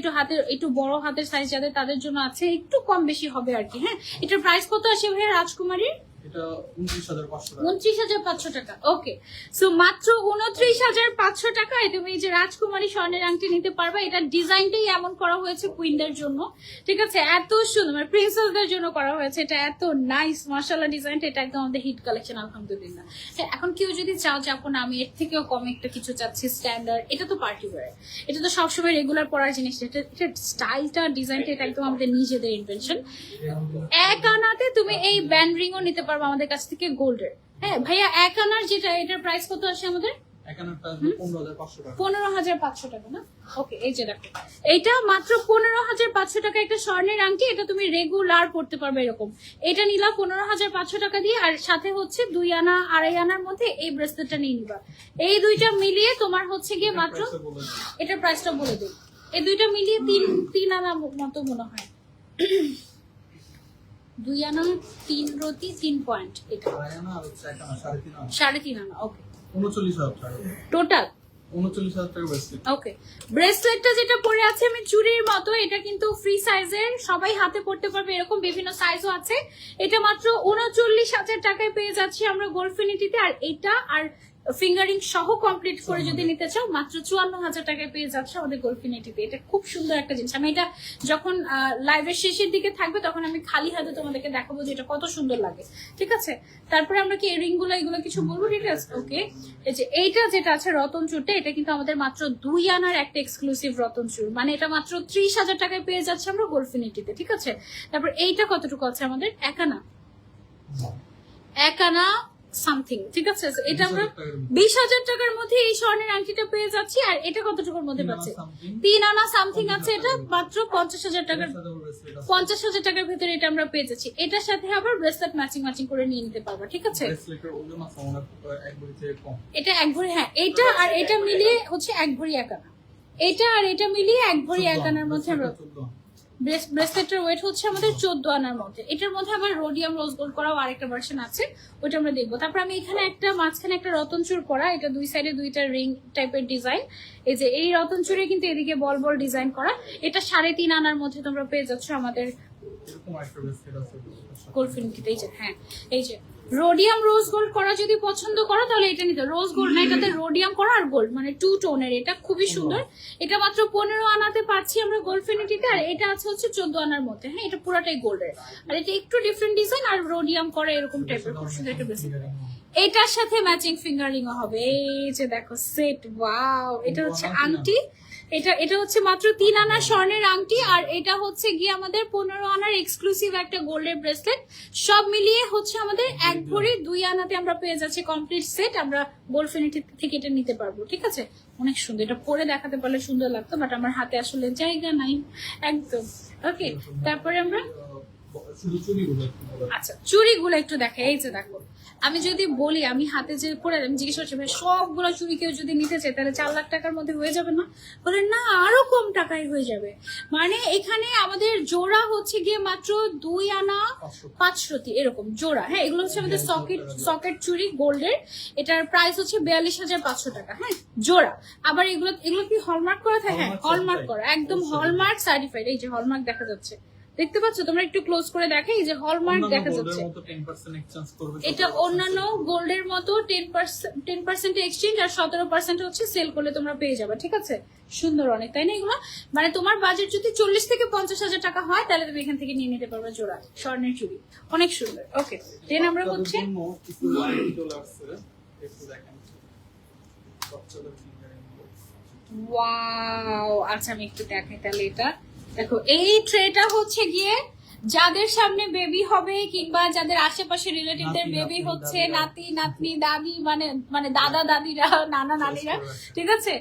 একটু বড় হাতের সাইজ, যাদের তাদের জন্য আছে, একটু কম বেশি হবে আর কি। হ্যাঁ, এটার প্রাইস কত আসে ভাই রাজকুমারীর? এটা 29,500 টাকা। 29,500 টাকা। ওকে, সো মাত্র 29,500 টাকায় তুমি এই যে রাজকুমারী স্বর্ণের আংটি নিতে পারবা। এটা ডিজাইনটাই এমন করা হয়েছে কুইনদের জন্য। ঠিক আছে, এত সুন্দর, মানে প্রিন্সেসদের জন্য করা হয়েছে। এটা এত নাইস, মাশাআল্লাহ ডিজাইনটা। এটা একদম আমাদের হিট কালেকশন আলহামদুলিল্লাহ। এখন কেউ যদি চাও যে আপু আমি এর থেকেও কম একটা কিছু চাচ্ছি স্ট্যান্ডার্ড, এটা তো পার্টি ওয়্যার, এটা তো সবসময় রেগুলার পরার জিনিস। এটা স্টাইলটা, ডিজাইনটা এটা একদম আমাদের নিজেদের ইনভেনশন। 1 আনাতে তুমি এই ব্যান্ড রিংও নিতে পারবা আমাদের কাছ থেকে গোল্ডের। হ্যাঁ ভাইয়া, 1 আনার যেটা, এটার প্রাইস কত আসে আমাদের? একানার প্রাইস 15,500 টাকা। 15,500 টাকা না? ওকে, এই যে দেখো এইটা মাত্র 15,500 টাকা একটা স্বর্ণের আংটি। এটা তুমি রেগুলার পড়তে পারবে এরকম। এটা নিলা 15,500 টাকা দিয়ে, আর সাথে হচ্ছে 2 আনা 2.5 আনার মধ্যে এই ব্রেসলেটটা নিয়ে নিবা। এই দুইটা মিলিয়ে তোমার হচ্ছে গিয়ে মাত্র, এটার প্রাইসটা বলে দিই, এই দুইটা মিলিয়ে 3 আনা মতো মনে হয়। 2 আনা 3 রতি 3 পয়েন্ট, এটা 2.5 আনা আর হচ্ছে একানা 3.5 আনা। 3.5 আনা। ওকে, 39,000 টাকা টোটাল 39,000 টাকা ব্রেসলেট। ওকে। ব্রেসলেটটা যেটা পরে আছে আমি চুড়ির মতো, এটা কিন্তু ফ্রি সাইজের, সবাই হাতে পড়তে পারবে, এরকম বিভিন্ন সাইজও আছে। এটা মাত্র 39,000 টাকায় পেয়ে যাচ্ছি আমরা গোল্ডফিনিটিতে। আর এটা আর ফিঙ্গারিং সহ কমপ্লিট করে যদি নিতে চাও মাত্র 54,000 টাকায় পেয়ে যাচ্ছে আমাদের গোল্ডফিনিটিতে। এটা খুব সুন্দর একটা জিনিস। আমি এটা যখন লাইভের শেষের দিকে থাকবে তখন আমি খালি হাতে তোমাদেরকে দেখাবো যে এটা কত সুন্দর লাগে, ঠিক আছে? তারপরে আমরা কি রিং গুলো এগুলো কিছু বলবো ডিটেলস? ওকে, এই যে এইটা যেটা আছে রতন চুরটা, এটা কিন্তু আমাদের মাত্র 2 আনার একটা এক্সক্লুসিভ রতন চুর, মানে এটা মাত্র 30,000 টাকায় পেয়ে যাচ্ছে আমরা গোল্ডফিনিটিতে, ঠিক আছে? তারপর এইটা কতটুকু আছে আমাদের? 1 আনা সামথিং, ঠিক আছে? এটা আমরা 20,000 টাকার মধ্যে এই স্বর্ণের আংটিটা পেয়ে যাচ্ছি। আর এটা কতটুকুর মধ্যে পাচ্ছি? 3 আনা সামথিং আছে, এটা মাত্র 50,000 টাকার, 50,000 টাকার ভিতরে এটা আমরা পেয়ে যাচ্ছি। এটার সাথে আবার ব্রেসলেট ম্যাচিং করে নিয়ে নিতে পারবো, ঠিক আছে? ব্রেসলেটের ওজন আছে আমার এক ভরি থেকে কম। এটা 1 ভরি, হ্যাঁ, এটা আর এটা মিলিয়ে হচ্ছে 1 ভরি 1 আনা। এটা আর এটা মিলিয়ে 1 ভরি 1 আনার মধ্যে আমরা, ব্রেসলেটের ওয়েট হচ্ছে আমাদের 14 আনার মধ্যে। এটার মধ্যে আবার রোডিয়াম রোজ গোল্ড করাও আরেকটা ভার্সন আছে, ওটা আমরা দেখবো। তারপর আমি এখানে একটা মাঝখানে একটা রতন চুর করা, এটা দুই সাইডে দুইটা রিং টাইপের ডিজাইন। এই যে এই রতন চুরে কিন্তু এদিকে বল বল ডিজাইন করা, এটা 3.5 আনার মধ্যে তোমরা পেয়ে যাচ্ছ আমাদের এরকম একটা ব্রেসলেট আছে গোল্ডফিনিটিতে। এই যে, হ্যাঁ, এই যে রোডিয়াম রোজ গোল্ড করা যদি পছন্দ করো তাহলে এটা নিতে, রোজ গোল্ড না, এটাতে রোডিয়াম করা আর গোল্ড, মানে 2 টোনের। এটা খুবই সুন্দর। এটা মাত্র 15 আনাতে পাচ্ছি আমরা গোল্ডফিনিটিতে। আর এটা আছে হচ্ছে 14 আনার মধ্যে, হ্যাঁ, এটা পুরাটাই গোল্ডের। আর এটা একটু ডিফারেন্ট ডিজাইন আর রোডিয়াম করা এরকম টাইপের, খুব সুন্দর একটা ব্রেসলেট। এটার সাথে ম্যাচিং ফিঙ্গারিং হবে। এই যে দেখো সেট, ওয়াও! এটা হচ্ছে আংটি, এটা হচ্ছে মাত্র 3 আনা স্বর্ণের আংটি। আর এটা হচ্ছে গিয়ে আমাদের 15 আনার এক্সক্লুসিভ একটা গোল্ডের ব্রেসলেট। সব মিলিয়ে হচ্ছে আমাদের 1 ভরি 2 আনাতে আমরা পেয়ে যাচ্ছি কমপ্লিট সেট। আমরা গোল্ডফিনিটি থেকে এটা নিতে পারবো, ঠিক আছে? অনেক সুন্দর, এটা পরে দেখাতে পারলে সুন্দর লাগতো, বাট আমার হাতে আসলে জায়গা নাই একদম। ওকে, তারপরে আমরা আচ্ছা চুড়িগুলো একটু দেখাই। এই যে দেখো, আমি যদি বলি আমি হাতে যে পরে, আমি জিজ্ঞেস করছি ভাই সবগুলো চুড়ি কেউ যদি নিতে চায় তাহলে 4 লাখ টাকার মধ্যে হয়ে যাবে না? বলে না, আরো কম টাকায় হয়ে যাবে। মানে এখানে আমাদের জোড়া হচ্ছে গিয়ে মাত্র 2 আনা 500 এরকম জোড়া, হ্যাঁ। এগুলো হচ্ছে আমাদের সকেট চুড়ি গোল্ডের। এটার প্রাইস হচ্ছে 42,500 টাকা, হ্যাঁ, জোড়া। আবার এগুলো কি হলমার্ক করা থাকে? হ্যাঁ, হলমার্ক করা, একদম হলমার্ক সার্টিফাইড। এই যে হলমার্ক দেখা যাচ্ছে, দেখতে পাচ্ছ তোমরা? একটু ক্লোজ করে দেখো, এই যে হলমার্ক দেখা যাচ্ছে। এটা অন্যান্য গোল্ডের মতো 10% এক্সচেঞ্জ আর 17% হচ্ছে সেল করলে তোমরা পেয়ে যাবে, ঠিক আছে? সুন্দর অনেক, তাই না? এগুলো মানে তোমার বাজেট যদি 40 থেকে 50,000 টাকা হয় তাহলে তুমি এখান থেকে নিয়ে নিতে পারবে জোড়া স্বর্ণের চুড়ি, অনেক সুন্দর। ওকে, দেন আমরা হচ্ছে ওয়াও, আচ্ছা আমি একটু দেখাই তাহলে। এটা দেখো, এই ট্রেটা হচ্ছে গিয়ে যাদের সামনে বেবি হবে কিংবা যাদের আশেপাশে রিলেটিভদের বেবি হচ্ছে, নাতি নাতনি দাদি মানে দাদা দাদিরা, নানা নানিরা, ঠিক আছে?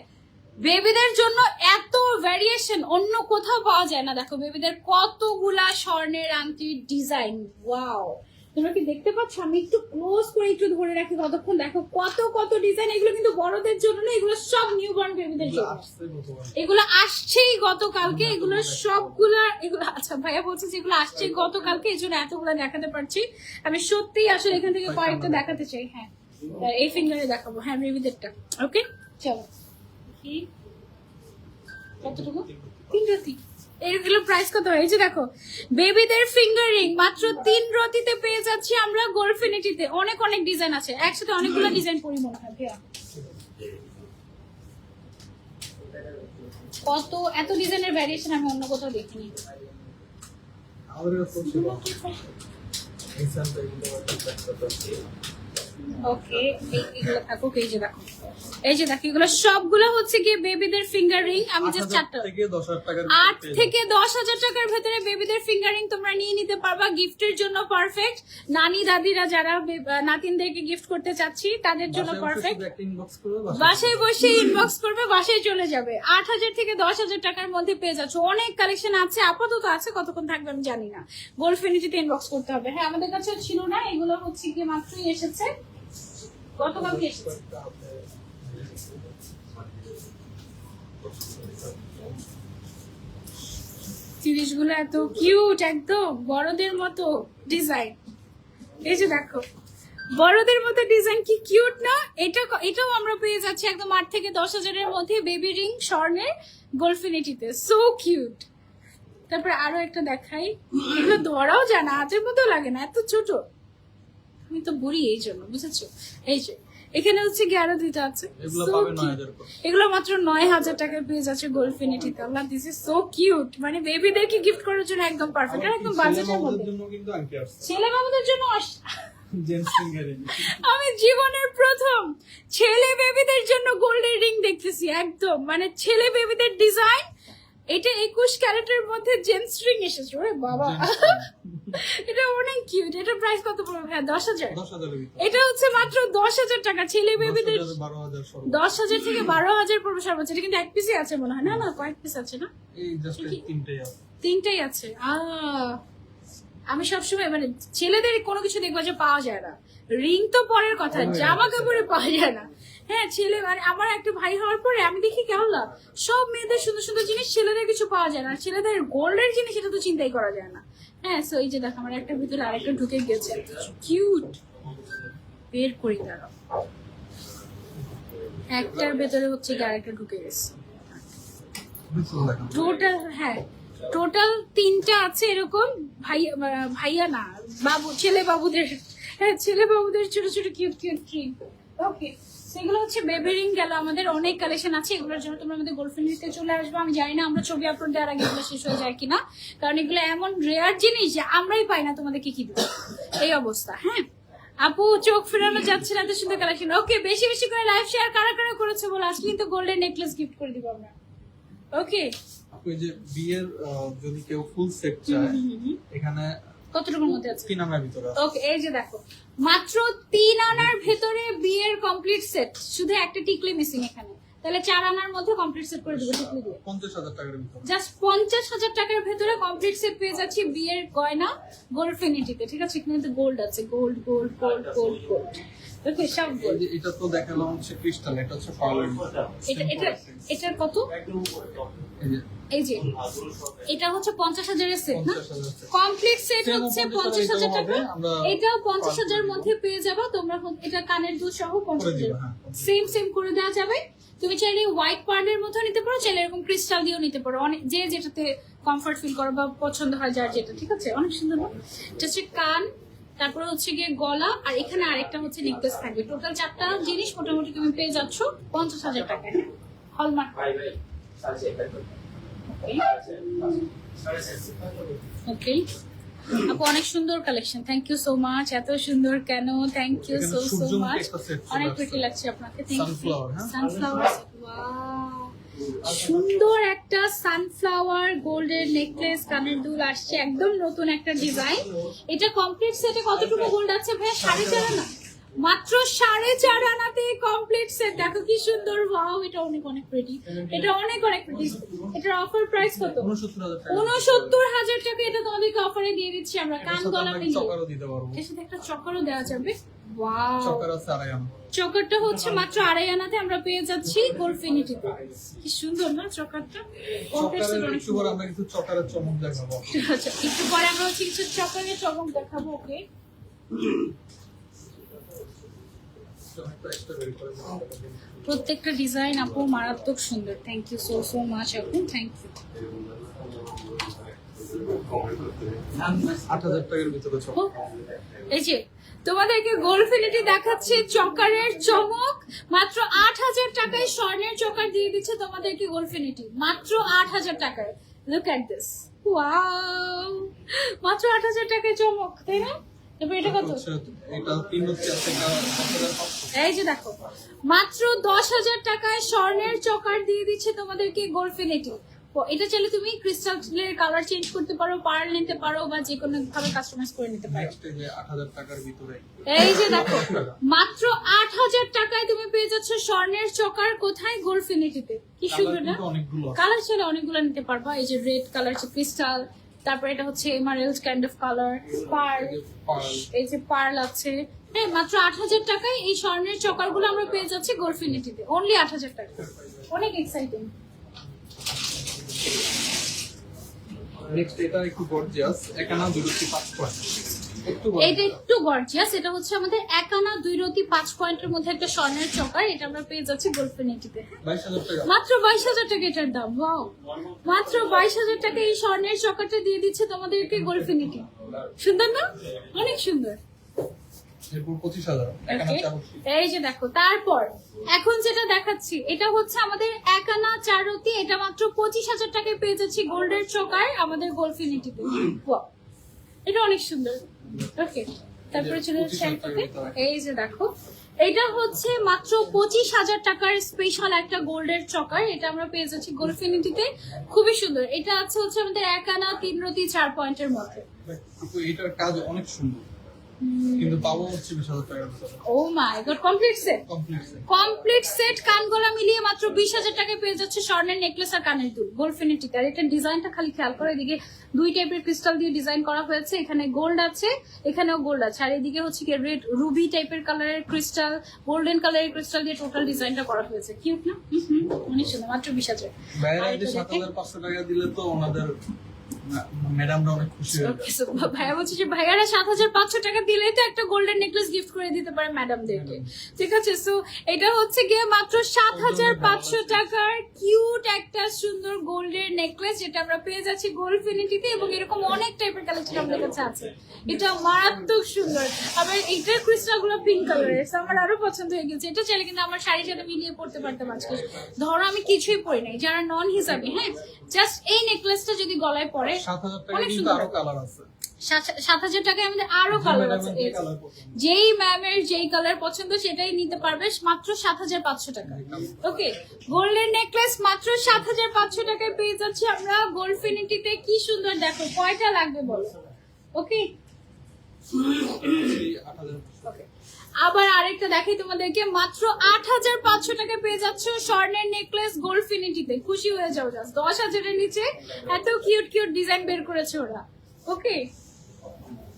বেবিদের জন্য এত ভ্যারিয়েশন অন্য কোথাও পাওয়া যায় না। দেখো বেবিদের কতগুলা স্বর্ণের আংটির ডিজাইন, ওয়াও! তোমরা কি দেখতে পাচ্ছ? আমি একটু ক্লোজ করে একটু ধরে রাখি কতক্ষণ। দেখো কত ডিজাইন। এগুলো কিন্তু বড়দের জন্য না, এগুলো সব নিউবর্ন বেবিদের জন্য। এগুলো আসছেই গতকালকে, এগুলো সবগুলা, এগুলো আচ্ছা ভাইয়া বলছে যে এগুলো আসছে গতকালকে, এই জন্য এতগুলো দেখাতে পারছি। আমি সত্যিই আসলে এখান থেকে কয়েকটা দেখাতে চাই, হ্যাঁ। এই ফিঙ্গারে দেখাবো, হ্যাঁ, বেবিদেরটা। ওকে, চলো। কি কতটুকু? 3 রতি। এগুলো প্রাইস কত হয়েছে দেখো, বেবিদের ফিঙ্গার রিং মাত্র 3 রতিতে পেয়ে যাচ্ছি আমরা গোল্ডফিনিটিতে। অনেক ডিজাইন আছে, একসাথে অনেকগুলো ডিজাইন পরি মনে হয় ভাইয়া। এত ডিজাইনের ভ্যারিয়েশন আমি অন্য কোথাও দেখিনি। ওকে, এইগুলো থাকুক। এই যে দেখো, এগুলো সবগুলো হচ্ছে গিয়ে বেবিদের ফিঙ্গার রিং। আমি জাস্ট 8,000 থেকে 10,000 টাকার 8 থেকে 10,000 টাকার ভেতরে বেবিদের ফিঙ্গারিং তোমরা নিয়ে নিতে পারবা। গিফটের জন্য পারফেক্ট। নানি দাদিরা যারা নাতিনদেরকে গিফট করতে চাচ্ছি তাদের জন্য পারফেক্ট। বাসায় বসে ইনবক্স করবে, বাসায় চলে যাবে। 8,000 থেকে 10,000 টাকার মধ্যে পেয়ে যাচ্ছ। অনেক কালেকশন আছে, আপাতত আছে, কতক্ষণ থাকবে আমি জানি না। গোল্ডফিনিটিতে ইনবক্স করতে হবে। হ্যাঁ, আমাদের কাছে ছিল না, এগুলো হচ্ছে কি মাত্রই এসেছে, গতকালকে এসেছে। জিনিসগুলো এত কিউট, একদম বড়দের মতো ডিজাইন। এই যে দেখো, বড়দের মতো ডিজাইন, কি কিউট না? এটাও আমরা পেয়ে যাচ্ছি একদম 8 থেকে 10,000-এর মধ্যে বেবি রিং স্বর্ণের গোল্ডফিনিটিতে। So cute. তারপরে আরো একটা দেখাই, এগুলো ধরাও যায় না, হাতের মতো লাগে না, এত ছোট। আমি তো বুড়ি এই জন্য, বুঝেছো? এই যে এখানে হচ্ছে কি আরো দুইটা আছে, এগুলো মাত্র 9,000 টাকায় পেয়ে যাচ্ছে গোল্ডফিনিটিতে। আল্লাহ, দিস ইজ সো কিউট। মানে বেবিদেরকে গিফট করার জন্য একদম পারফেক্ট, একদম বাজেটের মধ্যে। ছেলে বাবুদের জন্য আমি জীবনের প্রথম ছেলে বেবিদের জন্য গোল্ডের রিং দেখতেছি, একদম মানে ছেলে বেবিদের ডিজাইন। এটা 21 ক্যারেটের মধ্যে জেন্টস রিং এসেছে। ওরে বাবা, এটা অনেক কিউট। এটা প্রাইস কত পড়বে? হ্যাঁ, 10,000। এটা হচ্ছে মাত্র 10,000 টাকা। ছেলে বেবিদের 10,000 থেকে 12,000 পড়বে সর্বোচ্চ। এটা কিন্তু এক পিসই আছে মনে হয়। না না, কয়েক পিস আছে না? তিনটাই আছে। আমি সবসময় মানে ছেলেদের কোনো কিছু দেখবো যে পাওয়া যায় না, রিং তো পরের কথা, জামা কাপড়ে পাওয়া যায় না। হ্যাঁ, ছেলে মানে আমার একটা ভাই হওয়ার পরে আমি দেখি কেমন সব মেয়েদের সুন্দর সুন্দর জিনিস, ছেলেদের কিছু পাওয়া যায় না। ছেলেদের গোল্ডের জিনিস এটা তো চিন্তাই করা যায় না। হ্যাঁ, সো এই যে দেখো, আমার একটা ভিতরে আরেকটা ঢুকে গেছে, কিউট। বের করি দাঁড়াও, একটার ভেতরে হচ্ছে কি আরেকটা ঢুকে গেছে। টোটাল, হ্যাঁ টোটাল 3টা আছে এরকম। ভাইয়া না, বাবু, ছেলে বাবুদের। হ্যাঁ, ছেলে বাবুদের ছোট ছোট কিউট কিউট ট্রিম। ওকে, সেগুলো হচ্ছে বেবি রিং গেল। আমাদের অনেক কালেকশন আছে, এগুলোর জন্য তোমরা আমাদের গোল্ডফিনিটিতে চলে আসবে। আমি জানি না আমরা ছবি আপলোড দেওয়ার আগে এগুলো শেষ হয়ে যায় কিনা, কারণ এগুলো এমন রেয়ার জিনিস যে আমরাই পাই না তোমাদেরকে কি দেবো, এই অবস্থা। হ্যাঁ আপু, চোখ ফেরানো যাচ্ছে না, এত সুন্দর কালেকশন। ওকে, বেশি বেশি করে লাইভ শেয়ার কারা কারা করেছে বলে, আজকে কিন্তু গোল্ডেন নেকলেস গিফট করে দিব আমরা। ওকে, ওই যে বিয়ের যদি কেউ ফুল সেট চায়, এখানে কতটুকুর মধ্যে আছে? 3 আনার ভিতরে। ওকে, এই যে দেখো, মাত্র 3 আনার ভেতরে বিয়ের কমপ্লিট সেট, শুধু একটা টিকলি মিসিং এখানে। তাহলে 4 আনার মধ্যে কমপ্লিট সেট করে দেবো টিকলি দিয়ে। 50,000 টাকার ভিতরে, জাস্ট 50,000 টাকার ভেতরে কমপ্লিট সেট পেয়ে যাচ্ছি বিয়ের গয়না গোল্ডফিনিটিতে। ঠিক আছে, এখানে তো গোল্ড আছে, gold gold gold gold gold. Okay, সব গোল্ড। এটা তো দেখালাম হচ্ছে ক্রিস্টাল, এটা হচ্ছে পার্ল। এটার কত? এই যে এটা হচ্ছে 50,000-এর সেট না, কমপ্লিট সেট হচ্ছে 50,000 টাকা। এটাও 50,000-এর মধ্যে পেয়ে যাবে তোমরা। এটা কানের দুল সহ 50,000, সেম সেম করে দেওয়া যাবে। তুমি চাইলে হোয়াইট পার্লের মতো নিতে পারো, চাইলে এরকম ক্রিস্টাল দিয়েও নিতে পারো, অনেক যে যেটাতে কমফর্ট ফিল করো বা পছন্দ হয় যার যেটা। ঠিক আছে, অনেক সুন্দর না? জাস্ট কান, তারপরে হচ্ছে গিয়ে গলা, আর এখানে আরেকটা হচ্ছে নেকলেস থাকবে। টোটাল 4টা জিনিস মোটামুটি তুমি পেয়ে যাচ্ছ 50,000 টাকায়। হলমার্ক। ওকে আপু, অনেক সুন্দর collection, thank you so much. এত সুন্দর কেন? Thank you so so much, অনেক প্রিটি লাগছে আপনাকে। Thank you. সানফ্লাওয়ার, ওয়াও, সুন্দর একটা সানফ্লাওয়ার গোল্ডের নেকলেস, কানের দুল আসছে, একদম নতুন একটা ডিজাইন। এটা কমপ্লিট সেটে কতটুকু গোল্ড আছে ভাইয়া? 4.5 আনা, মাত্র 4.5 আনাতে কমপ্লিট সেট। দেখো কি সুন্দর, ওয়াও, এটা অনেক অনেক প্রিটি, এটা অনেক অনেক প্রিটি। এটার অফার প্রাইস কত? 69,000 টাকা। এটা তোমাদেরকে অফারে দিয়ে দিচ্ছি আমরা। কান গলা মিলিয়ে চকারও দিতে পারবো, এর সাথে একটা চকারও দেওয়া যাবে। ওয়াও, চকার আছে 2.5 আনা। চকারটা হচ্ছে মাত্র 2.5 আনাতে আমরা পেয়ে যাচ্ছি গোল্ডফিনিটিতে। কি সুন্দর না চকারটা? চকারের একটু পরে আমরা কিছু চকারের চমক দেখাবো। আচ্ছা, একটু পরে আমরা হচ্ছে কিছু চকারের চমক দেখাবো। ওকে, প্রত্যেকটা ডিজাইন আপু মারাত্মক সুন্দর। Thank you so so much আপু, থ্যাংক ইউ। 8,000 টাকার ভিতরে চমক। এই যে তোমাদেরকে গোল্ডফিনিটি দেখাচ্ছে চকারের চমক, মাত্র 8,000 টাকায় স্বর্ণের চকার দিয়ে দিচ্ছে তোমাদেরকে গোল্ডফিনিটি, মাত্র 8,000 টাকায়। লুক এট দিস, ওয়াও, মাত্র 8,000 টাকায় চমক, তাই না? এবার এটা কত? এটা 3 হচ্ছে এটা 10,500। এই যে দেখো মাত্র 10,000 টাকায় স্বর্ণের চকার দিয়ে দিচ্ছে তোমাদেরকে গোল্ডফিনিটি। এটা চাইলে তুমি ক্রিস্টালের কালার চেঞ্জ করতে পারো, পার্ল নিতে পারো বা যে কোনো ভাবে কাস্টমাইজ করে নিতে পারো। নেক্সট এই যে 8,000 টাকার ভিতরে এই যে দেখো মাত্র 8,000 টাকায় তুমি পেয়ে যাচ্ছ স্বর্ণের চকার। কোথায়? গোল্ডফিনিটিতে। কি সুন্দর না? অনেকগুলো কালার চাইলে অনেকগুলো নিতে পারবা। এই যে রেড কালার, ক্রিস্টাল, তারপর এটা হচ্ছে emerald kind of colour, pearl, এই যে পার্ল আছে। হ্যাঁ, মাত্র 8,000 টাকায় এই স্বর্ণের চকারগুলো আমরা পেয়ে যাচ্ছি গোল্ডফিনিটিতে। অনলি 8,000 টাকা। অনেক এক্সাইটিং। নেক্সট এটা একটু গর্জিয়াস, একানা 2.5 পয়েন্ট। এটা একটু গর্জিয়াস। এটা হচ্ছে আমাদের 1 আনা 2 রতি 5 পয়েন্টের মধ্যে একটা স্বর্ণের চকার। এটা আমরা পেয়ে যাচ্ছি গোল্ডফিনিটিতে। 22,000 টাকা। মাত্র 22,000 টাকা এটার দাম। ওয়াও, মাত্র 22,000 টাকা এই স্বর্ণের চকারটা দিয়ে দিচ্ছে তোমাদেরকে গোল্ডফিনিটি। সুন্দর না? অনেক সুন্দর। এরপর 25,000 একানা Okay. 4। এই যে দেখো, তারপর এখন যেটা দেখাচ্ছি এটা হচ্ছে আমাদের 1 আনা 4 রতি। এটা মাত্র 25,000 টাকায় পেয়ে যাচ্ছি গোল্ডের চকার আমাদের গোল্ডফিনিটিতে। ওয়াও, এটা অনেক সুন্দর। ওকে, তারপরে চলে যাচ্ছে একটাতে। এই যে দেখো এটা হচ্ছে মাত্র 25,000 টাকার স্পেশাল একটা গোল্ডের চকার। এটা আমরা পেয়ে যাচ্ছি গোল্ডফিনিটিতে। খুবই সুন্দর। এটা আছে হচ্ছে আমাদের 1 আনা 3 রতি 4 পয়েন্টের মধ্যে। কিন্তু এটার কাজ অনেক সুন্দর, কিন্তু পাবো হচ্ছে 20,000 টাকার ভিতরে। Oh my God, complete set. Complete set কান গলা মিলিয়ে মাত্র 20,000 টাকায় পেয়ে যাচ্ছে স্বর্ণের নেকলেস আর কানের দুল গোল্ডফিনিটিতে। আর এটার ডিজাইনটা খালি খেয়াল করে, এদিকে 2 টাইপের ক্রিস্টাল দিয়ে ডিজাইন করা হয়েছে। এখানে গোল্ড আছে, এখানেও গোল্ড আছে, আর এদিকে হচ্ছে কি রেড রুবি টাইপের কালারের ক্রিস্টাল, গোল্ডেন কালারের ক্রিস্টাল দিয়ে টোটাল ডিজাইনটা করা হয়েছে। কিউট না? অনেক সুন্দর। মাত্র 20,000। বাইরে যে 7,500 টাকা দিলে তো ওনাদের ম্যাডামরা অনেক খুশি হবে। Okay, so ভাইয়া বলছে যে ভাইয়ারা 7,500 টাকা দিলেই তো একটা গোল্ডেন নেকলেস গিফট করে দিতে পারে ম্যাডামদেরকে। ঠিক আছে, সো এটা হচ্ছে গিয়ে মাত্র 7,500 টাকার কিউট একটা সুন্দর গোল্ডের নেকলেস, যেটা আমরা পেয়ে যাচ্ছি গোল্ডফিনিটিতে। এবং এরকম অনেক টাইপের কালেকশন আমাদের কাছে আছে। এটা মারাত্মক সুন্দর। আবার এইটার ক্রিস্টাল গুলো পিঙ্ক কালারের, আমার আরো পছন্দ হয়ে গেছে। এটা চাইলে কিন্তু আমার শাড়ির সাথে মিলিয়ে পড়তে পারতাম আজকে। ধরো আমি কিছুই পরি নাই, যারা নন হিসাবে, হ্যাঁ, জাস্ট এই নেকলেসটা যদি গলায় পরে 7,000 টাকা কিন্তু আরো কালার আছে। 7,000 টাকায় আমাদের আরো কালার আছে। যেই ম্যামের যেই কালার পছন্দ সেটাই নিতে পারবে মাত্র 7,500 টাকা। ওকে, গোল্ডের নেকলেস মাত্র 7,500 টাকায় পেয়ে যাচ্ছি আমরা গোল্ডফিনিটিতে। কি সুন্দর দেখো, কয়টা লাগবে বলো? ওকে, আবার আরেকটা দেখাই তোমাদেরকে। মাত্র 8,500 টাকায় পেয়ে যাচ্ছ স্বর্ণের নেকলেস গোল্ডফিনিটিতে। খুশি হয়ে যাও, জাস্ট 10,000 এর নিচে এত কিউট কিউট ডিজাইন বের করেছে ওরা। ওকে,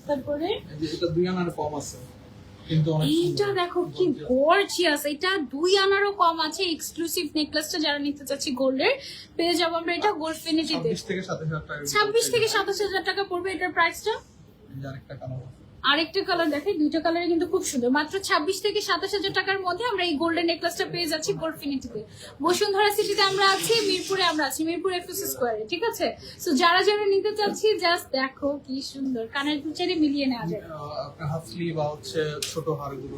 তারপরে এটা 2 আনার কম আছে, কিন্তু অনেক এইটা দেখো কি গর্জিয়াস। এটা 2 আনারও কম আছে। এক্সক্লুসিভ নেকলেসটা যারা নিতে চাচ্ছি গোল্ডের, পেয়ে যাবো আমরা এটা গোল্ডফিনিটিতে। 26 থেকে 27,000 টাকা। 26 থেকে 27,000 টাকা পড়বে এটার প্রাইসটা। আরেকটা কালার, আরেকটা কালার দেখাই, দুইটা কালারে কিন্তু খুব সুন্দর। মাত্র 26 থেকে 27,000 টাকার মধ্যে আমরা এই গোল্ডেন নেকলেসটা পেয়ে যাচ্ছি গোল্ডফিনিটিতে। বসুন্ধরা সিটিতে আমরা আছি, মিরপুরে আমরা আছি, মিরপুর এফএস স্কয়ারে। ঠিক আছে, সো যারা যারা নিতে চাচ্ছি জাস্ট দেখো কি সুন্দর, কানের দুচারে মিলিয়ে নেওয়া যায়। আপনার হাফ স্লিভ বা হচ্ছে ছোট হারগুলো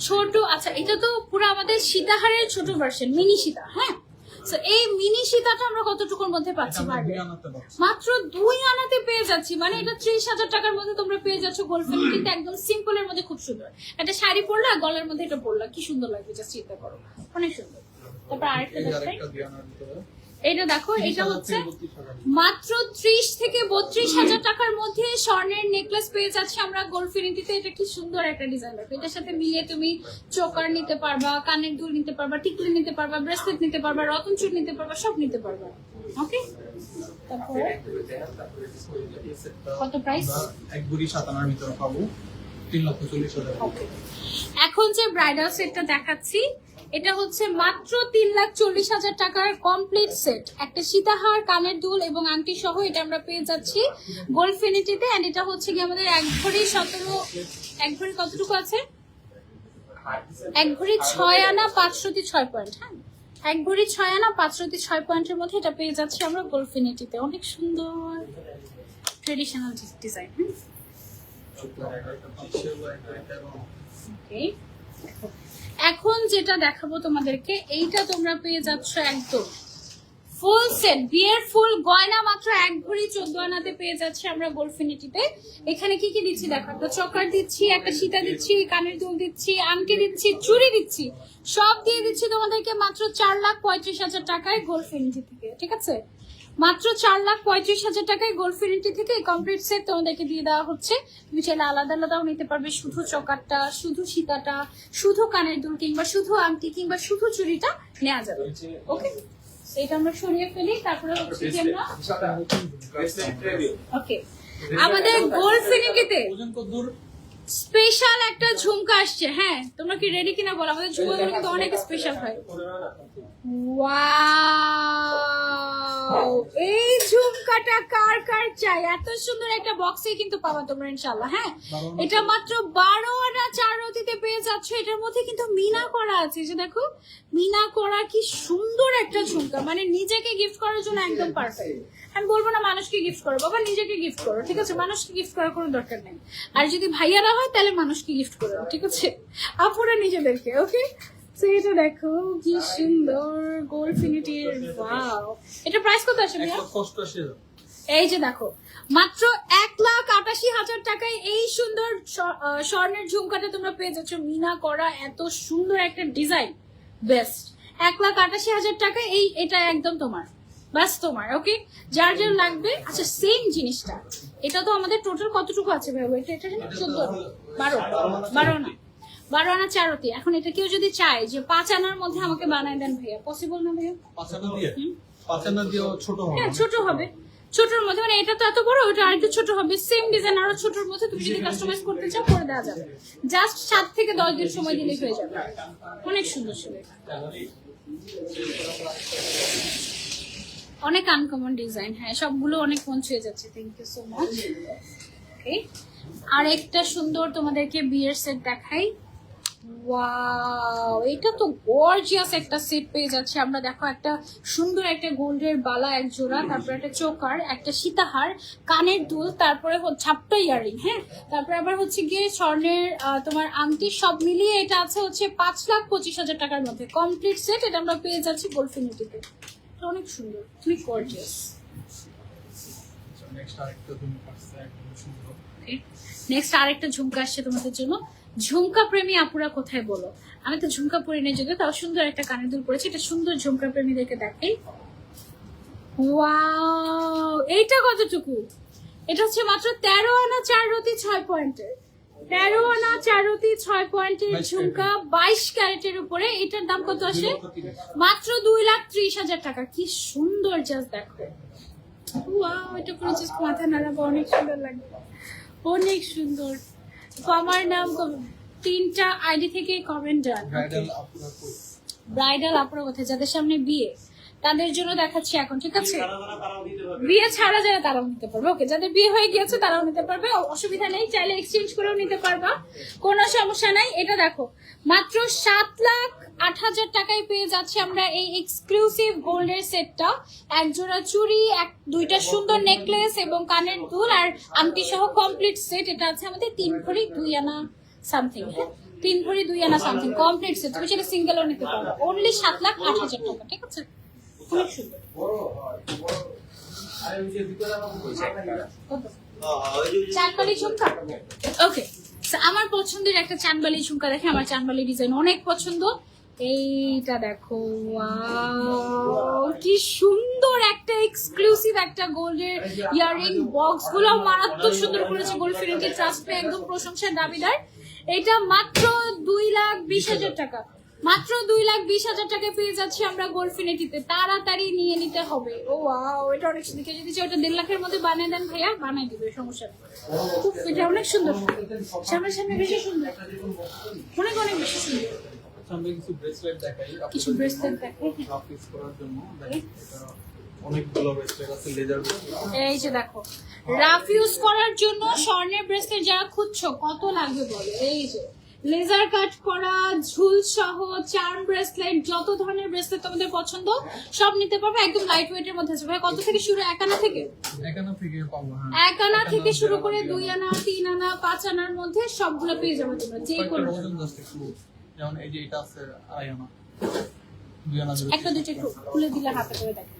ছোট, আচ্ছা এটা তো পুরো আমাদের সীতাহারের ছোট ভার্সন, মিনি সীতা। হ্যাঁ, সো এই মিনি সীতাটা আমরা কতটুকুর মধ্যে পাচ্ছি? মাত্র 2 আনাতে পেয়ে যাচ্ছি। মানে এটা 30,000 টাকার মধ্যে তোমরা পেয়ে যাচ্ছ গোল্ডফিনিটিতে, একদম সিম্পল এর মধ্যে খুব সুন্দর। একটা শাড়ি পরলা, গলার মধ্যে এটা পরলা, কি সুন্দর লাগবে, জাস্ট চিন্তা করো, অনেক সুন্দর। তারপর আরেকটা দেখাই, এটা দেখো, এটা হচ্ছে মাত্র 30 থেকে 32,000 টাকার মধ্যে স্বর্ণের নেকলেস পেয়ে যাচ্ছি আমরা গোল্ডফিনিটিতে। এটা কি সুন্দর একটা ডিজাইন দেখো। এটার সাথে মিলিয়ে তুমি চোকার নিতে পারবা, কানের দুল নিতে পারবা, টিকলি নিতে পারবা, ব্রেসলেট নিতে পারবা, রতন চুর নিতে পারবা, সব নিতে পারবা। ওকে, তারপর কত প্রাইস? এক ভরি 7 আনার ভিতরে পাবো 3,40,000। ওকে, এখন যে ব্রাইডাল সেটটা দেখাচ্ছি এটা হচ্ছে মাত্র 3,40,000 টাকার কমপ্লিট সেট। একটা সীতাহার, কানের দুল এবং আংটি সহ এটা আমরা পেয়ে যাচ্ছি গোল্ডফিনিটিতে। এন্ড এটা হচ্ছে কি আমাদের 1 ভরি 17, 1 ভরি কতটুকু আছে? 1 ভরি 6 আনা 5 রতি 6 পয়েন্ট। হ্যাঁ, 1 ভরি 6 আনা 5 রতি 6 পয়েন্টের মধ্যে এটা পেয়ে যাচ্ছি আমরা গোল্ডফিনিটিতে। অনেক সুন্দর ট্রেডিশনাল ডিজাইন। ওকে, এখন যেটা দেখাবো তোমাদেরকে, এইটা তোমরা পেয়ে যাচ্ছ একদম ফুল সেট বিয়ের ফুল গয়না মাত্র 1 ভরি 14 আনাতে পেয়ে যাচ্ছে আমরা গোল্ডফিনিটিতে। এখানে কি কি দিচ্ছি দেখো, একটা চকার দিচ্ছি, একটা সীতা দিচ্ছি, কানের দুল দিচ্ছি, আংটি দিচ্ছি, চুড়ি দিচ্ছি, সব দিয়ে দিচ্ছি তোমাদেরকে মাত্র 4,35,000 টাকায় গোল্ডফিনিটি থেকে। ঠিক আছে, মাত্র 4,35,000 টাকায় গোল্ডফিনিটি থেকে এই কমপ্লিট সেট তোমাদেরকে দিয়ে দেওয়া হচ্ছে। তুমি চাইলে আলাদা আলাদাও নিতে পারবে, শুধু চকারটা, শুধু সীতাটা, শুধু কানের দুল, কিংবা শুধু আংটি, কিংবা শুধু চুড়িটা নেওয়া যাবে। ওকে, এটা আমরা সরিয়ে ফেলি, তারপরে হচ্ছে কি আমরা ওকে আমাদের গোল্ডফিনিটিতে স্পেশাল একটা ঝুমকা আসছে। হ্যাঁ, তোমরা কি রেডি কিনা বলো? আমাদের ঝুমকাগুলো কিন্তু অনেক স্পেশাল হয়। ওয়াও, এই ঝুমকাটা কার কার চাই? এত সুন্দর একটা বক্সে কিন্তু পাবা তোমরা ইনশাআল্লাহ। হ্যাঁ, এটা মাত্র 12 আনা 4 রতিতে পেয়ে যাচ্ছ। এটার মধ্যে কিন্তু মিনা করা আছে, যে দেখো মিনা করা, কি সুন্দর একটা ঝুমকা, মানে নিজেকে গিফট করার জন্য একদম পারফেক্ট। আমি বলবো না মানুষকে গিফট করো, বাবা নিজেকে গিফট করো। ঠিক আছে, মানুষকে গিফট করার কোনো দরকার নেই। আর যদি ভাইয়ারা হয় তাহলে মানুষকে গিফট করো। ঠিক আছে, আপুরা নিজেদেরকে। ওকে, এটা দেখো কি সুন্দর গোল্ডফিনিটির। ওয়াও, এটা প্রাইস কত আসে ভাইয়া? এই যে দেখো মাত্র 1,88,000 টাকায় এই সুন্দর স্বর্ণের ঝুমকাটা তোমরা পেয়ে যাচ্ছ, মিনা করা, এত সুন্দর একটা ডিজাইন। বেস্ট, 1,88,000 টাকায় এটা একদম তোমার, বাস তোমার। ওকে, যার যার লাগবে। আচ্ছা, সেম জিনিসটা, এটা তো আমাদের টোটাল কতটুকু আছে ভাইয়া? এটা 14 12 না, 12 আনা 4 রতি। এখন এটা কেউ যদি চায় যে 5 আনার মধ্যে আমাকে বানায় দেন ভাইয়া, পসিবল না ভাইয়া? 5 আনা দিয়ে 5 আনা দিয়ে ছোট হবে। হ্যাঁ, ছোট হবে, ছোটর মধ্যে, মানে এটা তো এত বড়, ওটা আরেকটু ছোট হবে। সেম ডিজাইন আরো ছোটর মধ্যে তুমি যদি কাস্টমাইজ করতে চাও করে দেওয়া যাবে। জাস্ট 7 থেকে 10 দিন সময় দিলেই হয়ে যাবে। অনেক সুন্দর সুন্দর, অনেক আনকমন ডিজাইন। হ্যাঁ, সবগুলো অনেক মন ছুঁয়ে যাচ্ছে। Thank you so much. Okay, আর একটা সুন্দর তোমাদেরকে বিয়ের সেট দেখাই। ওয়াও, এটা তো গর্জিয়াস একটা সেট পেয়ে যাচ্ছে আমরা। দেখো, একটা সুন্দর একটা গোল্ডের বালা 1 জোড়া, তারপরে একটা চোকার, একটা সীতাহার, কানের দুল, তারপরে ঝাপটা ইয়ারিং। হ্যাঁ, তারপরে আবার হচ্ছে গিয়ে স্বর্ণের তোমার আংটি, সব মিলিয়ে এটা আছে হচ্ছে 5,25,000 টাকার মধ্যে কমপ্লিট সেট। এটা আমরা পেয়ে যাচ্ছি গোল্ডফিনিটিতে। অনেক সুন্দর, খুবই গর্জিয়াস। নেক্সট আরেকটা ঝুমকা আসছে তোমাদের জন্য। ঝুমকা প্রেমী আপুরা কোথায় বলো? আমি তো ঝুমকা পরি না যদিও, তাও সুন্দর একটা কানের দুল পরেছি। এটা সুন্দর ঝুমকা প্রেমীদেরকে দেখাই। ওয়াও, এইটা কতটুকু? এটা হচ্ছে মাত্র 13 আনা 4 রতি 6 পয়েন্টের। 13 আনা 4 রতি 6 পয়েন্টের ঝুমকা, 22 ক্যারেটের উপরে। এটার দাম কত আসে? মাত্র 2,30,000 টাকা। কি সুন্দর, জাস্ট দেখো। ওয়াও, এটা পুরো জাস্ট মাথা নাড়াবো, অনেক সুন্দর লাগবে, অনেক সুন্দর। আমার নাম 3টা আইডি থেকে কমেন্ট ডান। ব্রাইডাল আপুরা কোথায়? যাদের সামনে বিয়ে তাদের জন্য দেখাচ্ছি এখন। ঠিক আছে, বিয়ে ছাড়া যারা তারাও নিতে পারবে। ওকে, যাদের বিয়ে হয়ে গিয়েছে তারাও নিতে পারবে, অসুবিধা নেই। চাইলে এক্সচেঞ্জ করেও নিতে পারবা, কোনো সমস্যা নাই। এটা দেখো মাত্র 7,08,000 টাকায় পেয়ে যাচ্ছি আমরা এই এক্সক্লুসিভ গোল্ডের সেটটা। 1 জোড়া চুড়ি, 2টা সুন্দর নেকলেস এবং কানের দুল আর আংটি সহ কমপ্লিট সেট। এটা আছে আমাদের 3 ভরি 2 আনা সামথিং। হ্যাঁ, 3 ভরি 2 আনা সামথিং কমপ্লিট সেট। তুমি সেটা সিঙ্গেলও নিতে পারবে, অনলি 7,08,000 টাকা। ঠিক আছে, খুব সুন্দর। চাঁদবালি ঝুমকা। ওকে, আমার পছন্দের একটা চাঁদবালি ঝুমকা দেখে, আমার চাঁদবালি ডিজাইন অনেক পছন্দ। এইটা দেখো, ওয়াও, কি সুন্দর একটা এক্সক্লুসিভ একটা গোল্ডের ইয়ারিং। বক্স গুলো মারাত্মক সুন্দর করেছে গোল্ডফিনিটি, ট্রাস্ট পে একদম প্রশংসার দাবিদার। এটা মাত্র 2,20,000 টাকা, মাত্র 2,20,000 টাকায় পেয়ে যাচ্ছি আমরা গোল্ডফিনিটিতে। তাড়াতাড়ি নিয়ে নিতে হবে। ও ওয়াও, এটা অনেক সুন্দর। যদি ওটা 1.5 লাখের মধ্যে বানিয়ে দেন ভাইয়া, বানিয়ে দিবে, সমস্যা নেই। এটা অনেক সুন্দর, সামনে সামনে বেশি সুন্দর, অনেক অনেক বেশি সুন্দর। সামনে কিছু ব্রেসলেট দেখাই, কিছু ব্রেসলেট দেখাই অফিস করার জন্য। অনেকগুলো ব্রেসলেট আছে, লেজার ব্রেসলেট। এই যে দেখো, রাফ ইউজ করার জন্য স্বর্ণের ব্রেসলেট যারা খুঁজছো, কত লাগবে বলো। এই যে লেজার কাট করা, ঝুল সহ চার্ম ব্রেসলেট, যত ধরনের ব্রেসলেট তোমাদের পছন্দ সব নিতে পারবে, একদম লাইট ওয়েট এর মধ্যে আছে। ভাই কত থেকে শুরু? 1 আনা থেকে? 1 আনা থেকে পাবো। হ্যাঁ, 1 আনা থেকে শুরু করে 2 আনা, 3 আনা, 5 আনার মধ্যে সবগুলো পেয়ে যাবে তোমরা, যে কোনো। যেমন এই যে এটা আছে 2.5 আনা, 2 আনা। একটা দুটো একটু খুলে দিলে হাতে করে দেখো।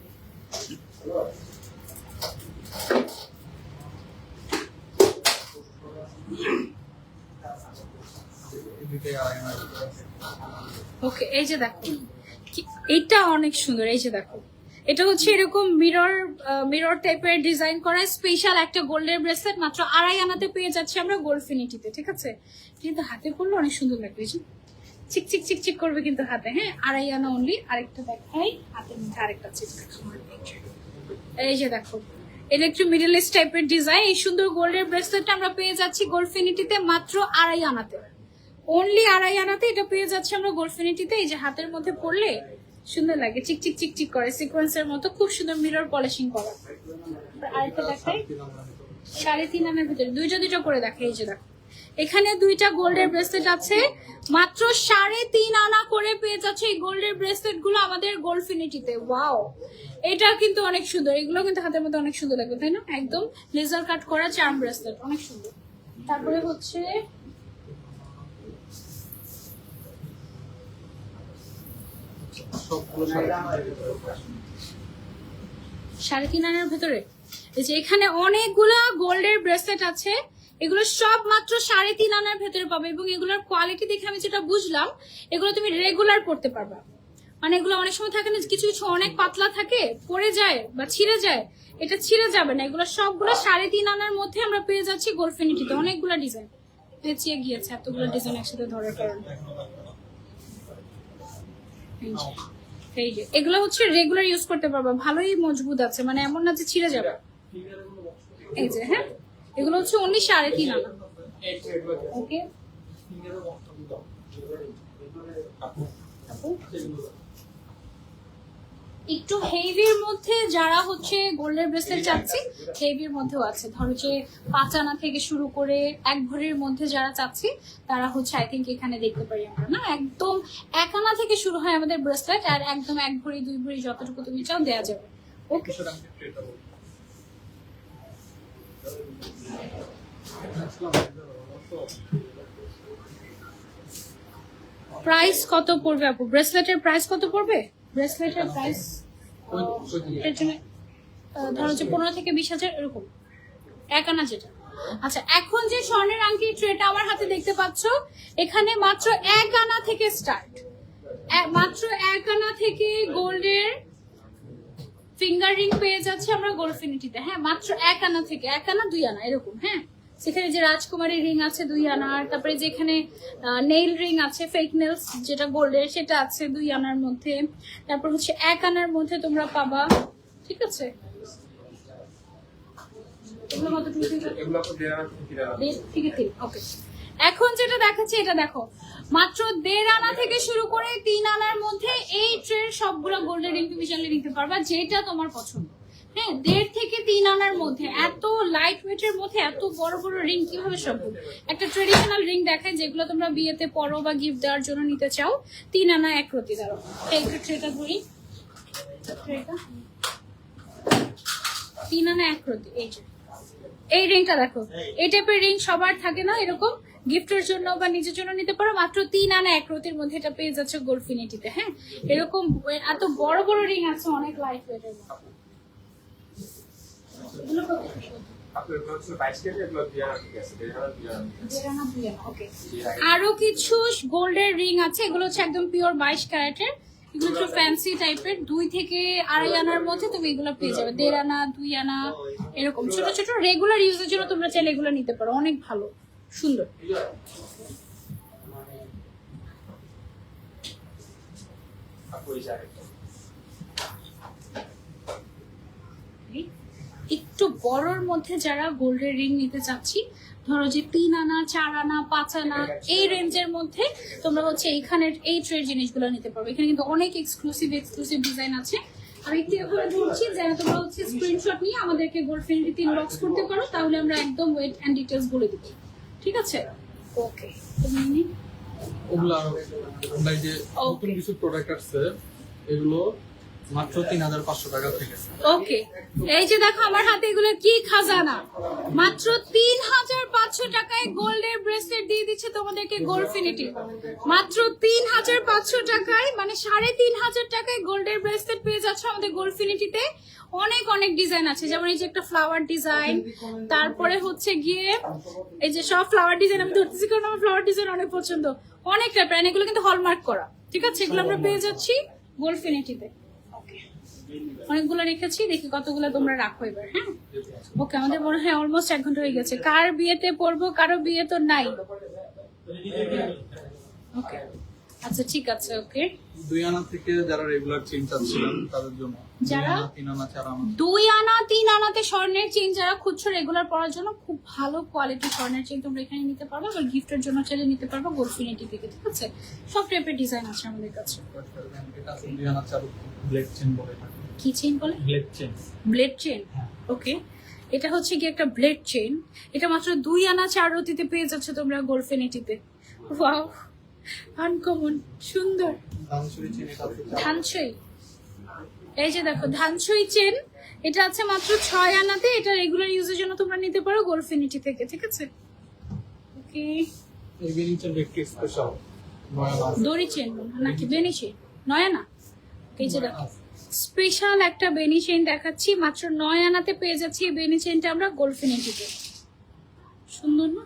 ওকে, এই যে দেখো এটা অনেক সুন্দর। এই যে দেখো এটা হচ্ছে এরকম মিরর টাইপের ডিজাইন করা স্পেশাল একটা গোল্ডের ব্রেসলেট, মাত্র 2.5 আনাতে পেয়ে যাচ্ছে আমরা গোল্ডফিনিটিতে। ঠিক আছে, কিন্তু হাতে পরলে অনেক সুন্দর লাগবে, চিক চিক চিক চিক করবে কিন্তু হাতে। হ্যাঁ, 2.5 আনা অনলি। আরেকটা দেখাই, হাতের মধ্যে আরেকটা চিক দেখো। এই যে দেখো এটা একটু মিডল ইস্ট টাইপের ডিজাইন। এই সুন্দর গোল্ডের ব্রেসলেটটা আমরা পেয়ে যাচ্ছি গোল্ডফিনিটিতে মাত্র 2.5 আনাতে, অনলি 2.5 আনাতে এটা পেয়ে যাচ্ছে আমরা গোল্ডফিনিটিতে। এই যে হাতের মধ্যে পরলে সুন্দর লাগে, চিক চিক চিক চিক করে সিকোয়েন্সের মতো, খুব সুন্দর মিরর পলিশিং করা। আরেকটা দেখাই 3.5 আনার ভিতরে দুইটা করে দেখাই। এই যে দেখো এখানে দুইটা গোল্ডের ব্রেসলেট আছে, মাত্র 3.5 আনা করে পেয়ে যাচ্ছে এই গোল্ডের ব্রেসলেট গুলো আমাদের গোল্ডফিনিটিতে। ওয়াও, এটা কিন্তু অনেক সুন্দর, এগুলো কিন্তু হাতের মধ্যে অনেক সুন্দর লাগবে, তাই না? একদম লেজার কাট করা চার্ম ব্রেসলেট, অনেক সুন্দর। তারপরে হচ্ছে 3.5 আনার ভেতরে এই যে এখানে অনেকগুলা গোল্ডের ব্রেসলেট আছে, এগুলো সব মাত্র 3.5 আনার ভেতরে পাবে। এবং এগুলোর কোয়ালিটি দেখে আমি যেটা বুঝলাম, এগুলো তুমি রেগুলার পড়তে পারবা। মানে এগুলো অনেক সময় থাকে না, কিছু কিছু অনেক পাতলা থাকে, পড়ে যায় বা ছিঁড়ে যায়, এটা ছিঁড়ে যাবে না। এগুলো সবগুলো 3.5 আনার মধ্যে আমরা পেয়ে যাচ্ছি গোল্ডফিনিটিতে। অনেকগুলো ডিজাইন পেঁচিয়ে গিয়েছে, এতগুলো ডিজাইন একসাথে ধরার কারণে। এই যে এগুলো হচ্ছে রেগুলার ইউজ করতে পারবা, ভালোই মজবুত আছে, মানে এমন না যে ছিঁড়ে যাবে। এই যে হ্যাঁ, এগুলো হচ্ছে অনলি 3.5 আনা। ওকে, একটু হেভির মধ্যে যারা হচ্ছে গোল্ডের ব্রেসলেট চাচ্ছি, হেভির মধ্যেও আছে। ধরো যে 5 আনা থেকে শুরু করে 1 ভরির মধ্যে যারা চাচ্ছি, তারা হচ্ছে আই থিঙ্ক এখানে দেখতে পারি আমরা না, একদম 1 আনা থেকে শুরু হয় আমাদের ব্রেসলেট, আর একদম 1 ভরি 2 ভরি যতটুকু তুমি চাও দেওয়া যাবে। ওকে, প্রাইস কত পড়বে আপু? ব্রেসলেটের প্রাইস কত পড়বে? ব্রেসলেটের প্রাইস ধরো যে 15 থেকে 20,000 এরকম, 1 আনা যেটা। আচ্ছা, এখন যে স্বর্ণের আংটি ট্রেটা আমার হাতে দেখতে পাচ্ছ, এখানে মাত্র 1 আনা থেকে স্টার্ট, মাত্র 1 আনা থেকে গোল্ডের ফিঙ্গার রিং পেয়ে যাচ্ছে আমরা গোল্ডফিনিটিতে। হ্যাঁ, মাত্র 1 আনা থেকে 1 আনা 2 আনা এরকম। হ্যাঁ, সেখানে যে রাজকুমারী রিং আছে 2 আনার, তারপরে যেখানে নেইল রিং আছে ফেক নেলস যেটা গোল্ডের, সেটা আছে 2 আনার মধ্যে। তারপর হচ্ছে 1 আনার মধ্যে তোমরা পাবা। ঠিক আছে, এখন যেটা দেখাচ্ছি এটা দেখো, মাত্র 1.5 আনা থেকে শুরু করে 3 আনার মধ্যে এই ট্রের সবগুলো গোল্ডের রিং তুমি চাইলে নিতে পারবা, যেটা তোমার পছন্দ। হ্যাঁ, 1.5 থেকে 3 আনার মধ্যে এত লাইট ওয়েটের মধ্যে এত বড় বড় রিং কিভাবে সম্ভব? একটা ট্রেডিশনাল রিং দেখায় যেগুলো তোমরা বিয়েতে পরো বা গিফট দেওয়ার জন্য নিতে চাও। 3 আনা 1 রতি দাঁড়ো, এই ট্রেটা ধরি, 3 আনা 1 রতি। এই যে এই রিংটা দেখো, এই টাইপের রিং সবার থাকে না, এরকম গিফটের জন্য বা নিজের জন্য নিতে পারো। মাত্র 3 আনা 1 রতির মধ্যে এটা পেয়ে যাচ্ছে গোল্ডফিনিটিতে। হ্যাঁ, এরকম এত বড় বড় রিং আছে অনেক লাইট ওয়েটের মধ্যে। আরো কিছু গোল্ডের রিং আছে, এগুলো হচ্ছে একদম পিওর 22 ক্যারেটের, এগুলো একটু ফ্যান্সি টাইপের। 2 থেকে 2.5 আনার মধ্যে তুমি এগুলো পেয়ে যাবে, 1.5 আনা 2 আনা এরকম ছোট ছোট রেগুলার ইউজের জন্য তোমরা চাইলে এগুলো নিতে পারো, অনেক ভালো সুন্দর। একটু বড়র মধ্যে যারা গোল্ডের রিং নিতে চাচ্ছি, ধরো যে 3 আনা 4 আনা 5 আনা এই রেঞ্জের মধ্যে তোমরা হচ্ছে এইখানের এই ট্রের জিনিসগুলো নিতে পারবে। এখানে কিন্তু অনেক এক্সক্লুসিভ ডিজাইন আছে। আমি একটু এভাবে বলছি যেন তোমরা হচ্ছে স্ক্রিনশট নিয়ে আমাদেরকে গোল্ডফিনিটিতে ইনবক্স করতে পারো, তাহলে আমরা একদম ওয়েট এন্ড ডিটেইলস বলে দিব। ঠিক আছে, ওকে। তুমি ওগুলা আমরা এই যে নতুন কিছু প্রোডাক্ট আসছে, এগুলো মাত্র 3500 টাকা থেকে। ওকে, এই যে দেখো আমার হাতে এগুলো কি খাজানা, মাত্র 3500 টাকায় গোল্ডের ব্রেসলেট দিয়ে দিচ্ছে তোমাদেরকে গোল্ডফিনিটি। মাত্র 3500 টাকায়, মানে 3500 টাকায় গোল্ডের ব্রেসলেট পেয়ে যাচ্ছ আমাদের গোল্ডফিনিটিতে। অনেক অনেক ডিজাইন আছে, যেমন এই যে একটা ফ্লাওয়ার ডিজাইন, তারপরে হচ্ছে গিয়ে এই যে সব ফ্লাওয়ার ডিজাইন আমি ধরতেছি কারণ আমার ফ্লাওয়ার ডিজাইন অনেক পছন্দ। অনেক টাইপের, এগুলো কিন্তু হলমার্ক করা, ঠিক আছে? এগুলো আমরা পেয়ে যাচ্ছি গোল্ডফিনিটিতে। অনেকগুলো রেখেছি, দেখি কতগুলো তোমরা রাখো এবার। হ্যাঁ, ওকে, আমাদের মনে হয় অলমোস্ট 1 ঘন্টা হয়ে গেছে। কার বিয়েতে পড়বো, কারো বিয়ে তো নাই। ওকে, আচ্ছা ঠিক আছে। ওকে, 2 আনা থেকে যারা রেগুলার চেইন চাচ্ছিলেন তাদের জন্য, যারা 3 আনা 4 আনা 2 আনা 3 আনাতে স্বর্ণের চেইন যারা খুঁজছো রেগুলার পরার জন্য, খুব ভালো কোয়ালিটির স্বর্ণের চেইন তোমরা এখানে নিতে পারবে। আর গিফটের জন্য চাইলে নিতে পারবে গোল্ডফিনিটি থেকে, ঠিক আছে? সব টাইপের ডিজাইন আছে আমাদের কাছে। এটা আছে 2 আনা 4 ব্লেড চেইন বলে এটা। কি চেইন বলে? Blade chain. ব্লেড চেইন, ওকে। এটা হচ্ছে কি একটা ব্লেড চেইন, এটা মাত্র 2 আনা 4 রতিতে পেয়ে যাচ্ছে তোমরা গোল্ডফিনিটিতে। ওয়াও, আনকমন সুন্দর। ধানসুরি চেইন এটা আছে ধানসই, এই যে দেখো ধানসই চেন, এটা আছে মাত্র 6 আনাতে। এটা রেগুলার ইউজের জন্য তোমরা নিতে পারো গোল্ডফিনিটি থেকে, ঠিক আছে? ওকে, এই বেনি চেইন একটু স্পেশাল, 9 আনা দড়ি চেন নাকি বেনি চেন? 9 আনা। এই যে দেখো স্পেশাল একটা বেনি চেন দেখাচ্ছি, মাত্র 9 আনাতে পেয়ে যাচ্ছি এই বেনি চেনটা আমরা গোল্ডফিনিটিতে। সুন্দর না?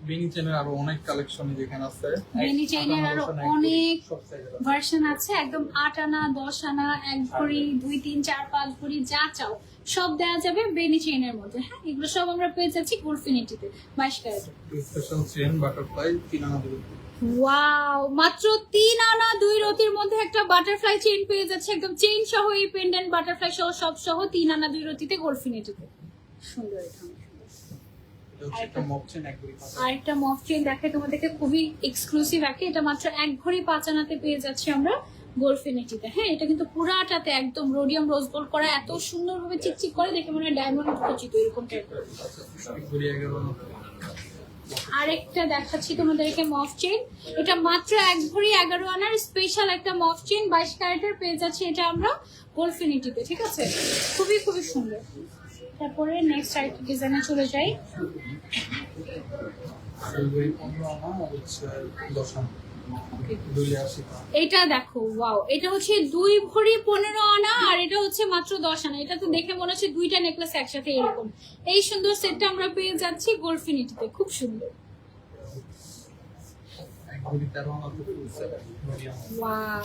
বেনি চেইনের আরো অনেক কালেকশন যেখানে আছে। বেনি চেইনের আরো অনেক ভার্সন আছে, একদম 8 আনা 10 আনা 1 ভরি 2 3 4 5 ভরি যা চাও সব দেওয়া যাবে বেনি চেইনের মধ্যে। হ্যাঁ, এগুলো সব আমরা পেয়ে যাচ্ছি গোল্ডফিনিটিতে 22 ক্যারেটের। স্পেশাল চেইন বাটারফ্লাই 3 আনা 2। ওয়াও, মাত্র 3 আনা 2 রতির মধ্যে একটা বাটারফ্লাই চেইন পেয়ে যাচ্ছে, একদম চেইন সহ, এই পেন্ডেন্ট বাটারফ্লাই সহ সব সহ 3 আনা 2 রতিতে গোল্ডফিনিটিতে। সুন্দর। এটা মপ চেইন 1 ভরি 5 আর একটা মফ চেইন দেখাই তোমাদেরকে, খুবই এক্সক্লুসিভ একটা। এটা মাত্র 1 ভরি 5 আনাতে পেয়ে যাচ্ছি আমরা গোল্ডফিনিটিতে। হ্যাঁ, এটা কিন্তু পুরাটাতে একদম রোডিয়াম রোজ গোল্ড করা, এত সুন্দরভাবে চিকচিক করে, দেখে মনে হয় ডায়মন্ড খচিত এরকম টাইপের। 1 ভরি 11 আনা। আরেকটা দেখাচ্ছি তোমাদেরকে মফ চেইন, এটা মাত্র 1 ভরি 11 আনার স্পেশাল একটা মফ চেইন 22 ক্যারেটের পেয়ে যাচ্ছি এটা আমরা গোল্ডফিনিটিতে, ঠিক আছে? খুবই খুবই সুন্দর। তারপরে নেক্সট আরেকটা ডিজাইনে চলে যাই। 2 ভরি 15 আনা আর হচ্ছে 10 আনা। এটা দেখো, ওয়াও, এটা হচ্ছে 2 ভরি 15 আনা আর এটা হচ্ছে মাত্র 10 আনা। এটা তো দেখে মনে হচ্ছে 2টা নেকলেস একসাথে এরকম। এই সুন্দর সেটটা আমরা পেয়ে যাচ্ছি গোল্ডফিনিটিতে, খুব সুন্দর। ওয়াও,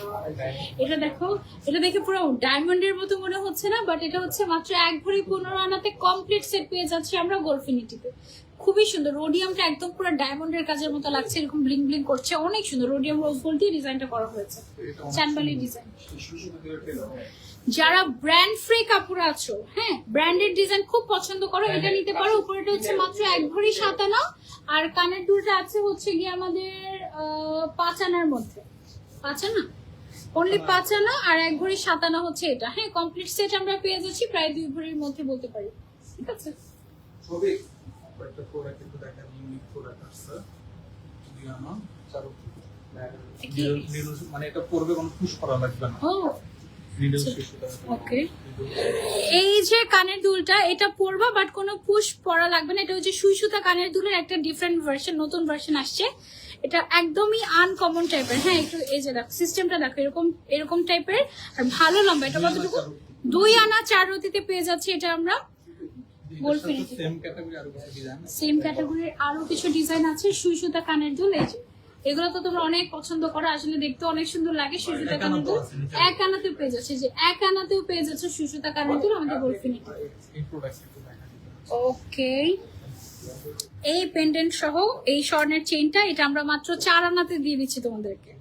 এটা দেখো, এটা দেখে পুরো ডায়মন্ডের মতো মনে হচ্ছে না, বাট এটা হচ্ছে মাত্র 1 ভরি 15 আনাতে কমপ্লিট সেট পেয়ে যাচ্ছি আমরা গোল্ডফিনিটিতে। খুবই সুন্দর, রোডিয়ামটা একদম পুরো ডায়মন্ডের কাজের মতো লাগছে, এরকম ব্লিং ব্লিং করছে, অনেক সুন্দর। রোডিয়াম রোজ গোল্ড দিয়ে ডিজাইনটা করা হয়েছে, চানবালি ডিজাইন। যারা ব্র্যান্ড ফ্রি কাপড় আছো, হ্যাঁ, ব্র্যান্ডেড ডিজাইন খুব পছন্দ করো, এটা নিতে পারো। উপরেটা হচ্ছে মাত্র 1 ভরি 7 আনা আর কানের দুলটা আছে হচ্ছে গিয়ে আমাদের 5 আনার মধ্যে। 5 আনা অনলি 5 আনা আর 1 ভরি 7 আনা হচ্ছে এটা। হ্যাঁ, কমপ্লিট সেট আমরা পেয়ে যাচ্ছি প্রায় 2 ভরির মধ্যে বলতে পারি, ঠিক আছে? একটা প্রোডাক্ট একটু দেখেন, ইউনিক প্রোডাক্ট আছে 2 আনা 4 মানে এটা পরবে কোনো পুশ করা লাগবে না। ও ওকে, এই যে কানের দুলটা এটা পরবা বাট কোনো পুশ পরা লাগবে না। এটা হচ্ছে সুই সুতা কানের দুলের একটা ডিফারেন্ট ভার্সন, নতুন ভার্সন আসছে। এটা একদমই আনকমন টাইপের। হ্যাঁ, একটু এই যে দেখো সিস্টেমটা দেখো, এরকম এরকম টাইপের আর ভালো লম্বা। এটা কতটুকু? 2 আনা 4 রতিতে পেয়ে যাচ্ছে এটা আমরা গোল্ডফিনিটি। সেম ক্যাটাগরির আরো কিছু ডিজাইন আছে সুই সুতা কানের দুল। এই যে এগুলো তো তোমরা অনেক পছন্দ করো, আসলে দেখতে অনেক সুন্দর লাগে। সুই সুতা কানের দুল 1 আনাতেও পেয়ে যাচ্ছে, যে 1 আনাতেও পেয়ে যাচ্ছে সুই সুতা কানের দুল আমাদের গোল্ডফিনিটি। ওকে, এই পেন্ডেন্ট সহ এই স্বর্ণের চেইনটা এটা আমরা মাত্র 4 আনাতে দিয়ে দিচ্ছি তোমাদেরকে,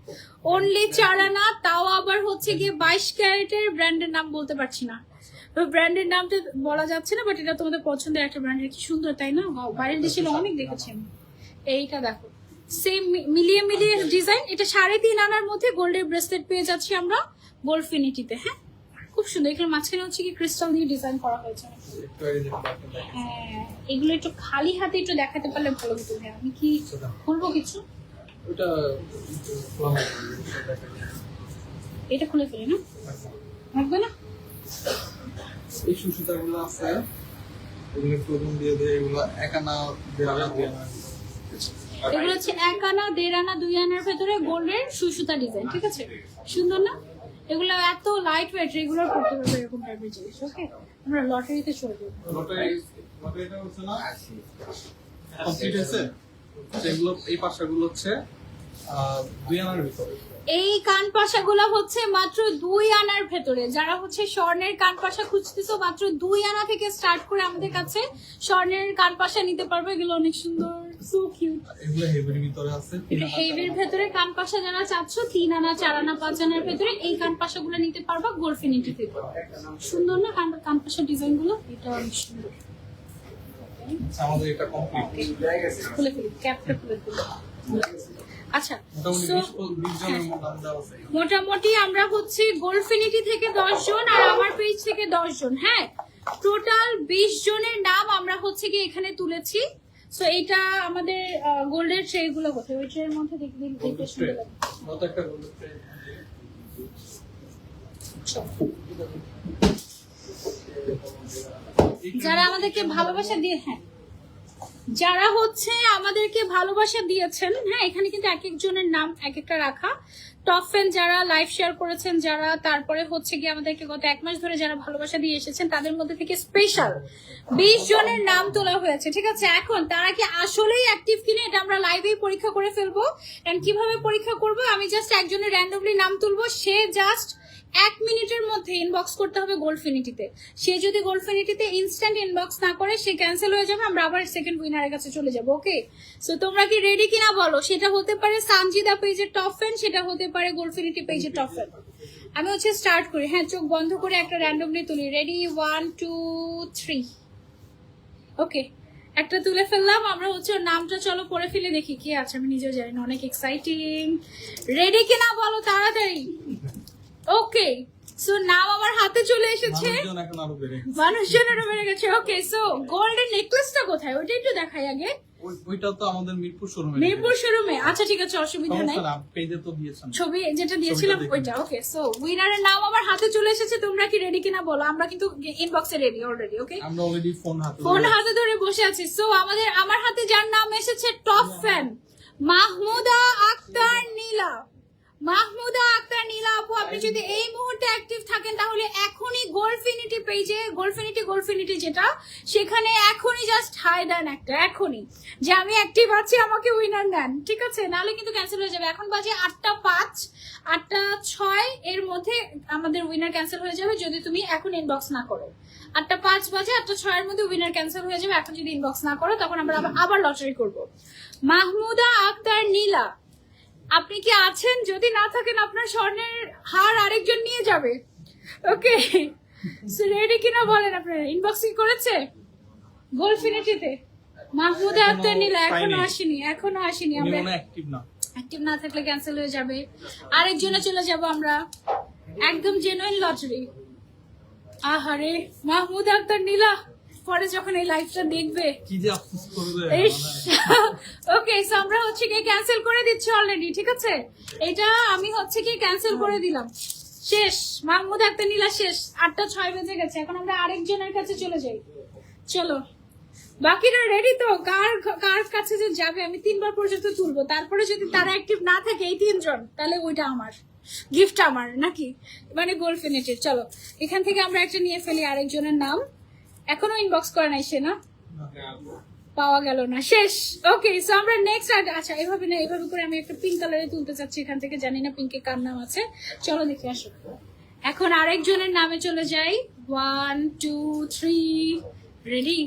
অনলি 4 আনা। তাও আবার হচ্ছে গিয়ে 22 ক্যারেটের, ব্র্যান্ডের নাম বলতে পারছি না, ব্র্যান্ডের নামটা বলা যাচ্ছে না, বাট এটা তোমাদের পছন্দের একটা ব্র্যান্ডের। কি সুন্দর তাই না? বাইরের দেশে অনেক দেখেছি আমি। এইটা দেখো, সেম মিলিয়ে মিলিয়ে ডিজাইন। এটা 3.5 আনার মধ্যে গোল্ডের ব্রেসলেট পেয়ে যাচ্ছি আমরা গোল্ডফিনিটিতে। হ্যাঁ, খুব সুন্দর। এখানে মাঝখানে হচ্ছে কি ক্রিস্টাল দিয়ে ডিজাইন করা হয়েছে। হ্যাঁ, এগুলো একটু খালি হাতে একটু দেখাতে পারলে ভালো হতো। ভাই, আমি কি খুলবো কিছু? এটা খুলে ফেলি না? লাগবে না? এই সুসুতাগুলো আছে, এগুলো প্রথম দিয়ে দেয়, এগুলো 1 আনা 1.5 আনা 2 আনা। এগুলো হচ্ছে 1 আনা 1.5 আনা 2 আনার ভেতরে গোল্ডের সুসুতা ডিজাইন, ঠিক আছে? সুন্দর না? এগুলো এত লাইট ওয়েট, রেগুলার পড়তে পারবে এরকম টাইপের জিনিস। ওকে, আমরা লটারিতে চলে যাবো। লটারিটা হচ্ছে না কমপ্লিট হয়েছে, যেগুলো এই পাশাগুলো হচ্ছে 2 আনার ভিতরে। এই কানপাশাগুলো হচ্ছে মাত্র 2 আনার ভেতরে। যারা হচ্ছে স্বর্ণের কানপাশা খুঁজতেছো, মাত্র 2 আনা থেকে স্টার্ট করে আমাদের কাছে স্বর্ণের কানপাশা নিতে পারবে। এগুলো অনেক সুন্দর, সো কিউট। এগুলো হেভির ভিতরে আছে, হেভির ভেতরে কানপাশা যারা চাচ্ছ 3 আনা 4 আনা 5 আনার ভেতরে এই কানপাশাগুলো নিতে পারবা গোল্ডফিনিটি থেকে। সুন্দর না কানপাশা ডিজাইন গুলো? এটা অনেক সুন্দর। আমাদের এটা কমপ্লিট। খুলে ফেলি, ক্যাপটা খুলে ফেলি। আচ্ছা, মোটামুটি so 20 জনের মতো আমরা আছে। মোটামুটি আমরা হচ্ছে গোল্ডফিনিটি থেকে 10 জন আর আমার পেজ থেকে 10 জন, হ্যাঁ, টোটাল 20 জনের নাম আমরা হচ্ছে কি এখানে তুলেছি। সো এটা আমাদের গোল্ডের ট্রে গুলো কোথায়? ওই ট্রের মধ্যে দেখতে সুন্দর লাগে। কত একটা গোল্ড ট্রে। যারা আমাদেরকে ভালোবাসা দিয়ে, হ্যাঁ, যারা হচ্ছে আমাদেরকে ভালোবাসা দিয়েছেন, হ্যাঁ, এখানে কিন্তু এক একজনের নাম এক একটা রাখা। টপ ফ্যান যারা লাইভ শেয়ার করেছেন, যারা তারপরে হচ্ছে কি আমাদেরকে গত 1 মাস ধরে যারা ভালোবাসা দিয়ে এসেছেন, তাদের মধ্যে থেকে স্পেশাল 20 জনের নাম তোলা হয়েছে, ঠিক আছে? এখন তারা কি আসলেই অ্যাক্টিভ কিনা এটা আমরা লাইভেই পরীক্ষা করে ফেলবো। এন্ড কিভাবে পরীক্ষা করব? আমি জাস্ট একজনের র্যান্ডমলি নাম তুলবো, সে জাস্ট 1 মিনিটের মধ্যে ইনবক্স করতে হবে গোল্ডফিনিটিতে। সে যদি গোল্ডফিনিটিতে ইনস্ট্যান্ট ইনবক্স না করে, সে ক্যান্সেল হয়ে যাবে, আমরা আবার সেকেন্ড উইনারের কাছে চলে যাবো। ওকে, সো তোমরা কি রেডি কিনা বলো? সেটা হতে পারে সানজিদা পেজের টপ ফ্যান, সেটা হতে পারে গোল্ডফিনিটি পেজের টপ ফ্যান। আমি হচ্ছে স্টার্ট করি, হ্যাঁ, চোখ বন্ধ করে একটা র্যান্ডমলি তুলি। রেডি, 1 2 3। ওকে, একটা তুলে ফেললাম। আমরা হচ্ছে ওর নামটা চলো পড়ে ফেলে দেখি কি আছে, আমি নিজেও জানি না, অনেক এক্সাইটিং। রেডি কিনা বলো তাড়াতাড়ি। ওকে, সো নাম আমার হাতে চলে এসেছে, মানুষজন এখন আরো বেড়ে গেছে। মানুষজন আরো বেড়ে গেছে। ওকে, সো গোল্ডের নেকলেসটা কোথায়? ওইটা একটু দেখাই আগে। ওইটা তো আমাদের মিরপুর শোরুমে। মিরপুর শোরুমে? আচ্ছা ঠিক আছে, অসুবিধা নাই। সমস্যা না, পেজে তো দিয়েছেন ছবি যেটা দিয়েছিলাম ছবিটা ওইটা। ওকে, সো উইনারের নাম আমার হাতে চলে এসেছে। তোমরা কি রেডি কিনা বলো? আমরা কিন্তু ইনবক্সে রেডি অলরেডি। ওকে, আমরা অলরেডি ফোন হাতে ধরে বসে আছি। সো আমার হাতে যার নাম এসেছে টপ ফ্যান মাহমুদা আক্তার নীলা। মাহমুদা আক্তার নীলা আপু, আপনি যদি এই মুহূর্তে অ্যাক্টিভ থাকেন তাহলে এখনই গোল্ডফিনিটি পেজে, গোল্ডফিনিটি যেটা, সেখানে এখনই জাস্ট হাই দেন একটা, এখনই যে আমি অ্যাক্টিভ আছি, আমাকে উইনার নেন, ঠিক আছে? নাহলে কিন্তু ক্যান্সেল হয়ে যাবে। এখন বাজে 8:05, 8:06 এর মধ্যে আমাদের উইনার ক্যান্সেল হয়ে যাবে যদি তুমি এখন ইনবক্স না করো। 8:05 বাজে, 8:06 এর মধ্যে উইনার ক্যান্সেল হয়ে যাবে। এখন যদি ইনবক্স না করো তখন আমরা আবার লটারি করব। মাহমুদা আক্তার নীলা, আপনি কি আছেন? যদি না থাকেন আপনার স্বর্ণের হার আরেকজন নিয়ে যাবে। ওকে, রেডি কিনা বলেন? আপনার ইনবক্স কি করেছে গোল্ডফিনিটিতে? মাহমুদা আক্তার নীলা এখনো আসেনি। আমরা অ্যাক্টিভ না থাকলে ক্যান্সেল হয়ে যাবে, আরেকজনে চলে যাব আমরা। একদম জেনুইন লটারি। আহারে, মাহমুদা আক্তার নীলা পরে যখন এই লাইভটা দেখবে কি যে আফসোস করবে। ওকে, সো আমরা হচ্ছে কি ক্যান্সেল করে দিচ্ছি অলরেডি, ঠিক আছে? এটা আমি হচ্ছে কি ক্যান্সেল করে দিলাম। শেষ, মাহমুদ আক্তার নীলা শেষ। 8:06 বেজে গেছে। এখন আমরা আরেকজনের কাছে চলে যাই। চলো, বাকিরা রেডি তো? কার কাছে যে যাবে আমি 3 বার পর্যন্ত তুলবো, তারপরে যদি তারা অ্যাক্টিভ না থাকে এই 3 জন, তাহলে ওইটা আমার গিফট, আমার নাকি, মানে গোল্ডফিনিটির। চলো, এখান থেকে আমরা একটা নিয়ে ফেলি আরেকজনের নাম। এখনো ইনবক্স করে নাই সে, না পাওয়া গেল না, শেষ। ওকে, সো আমরা নেক্সট। আচ্ছা, এভাবে না, এভাবে করে আমি একটা পিঙ্ক কালারে তুলতে চাচ্ছি এখান থেকে। জানি না পিঙ্কে কার নাম আছে, চলো দেখে আসো। এখন আরেকজনের নামে চলে যাই। 1 2 3। রেডি?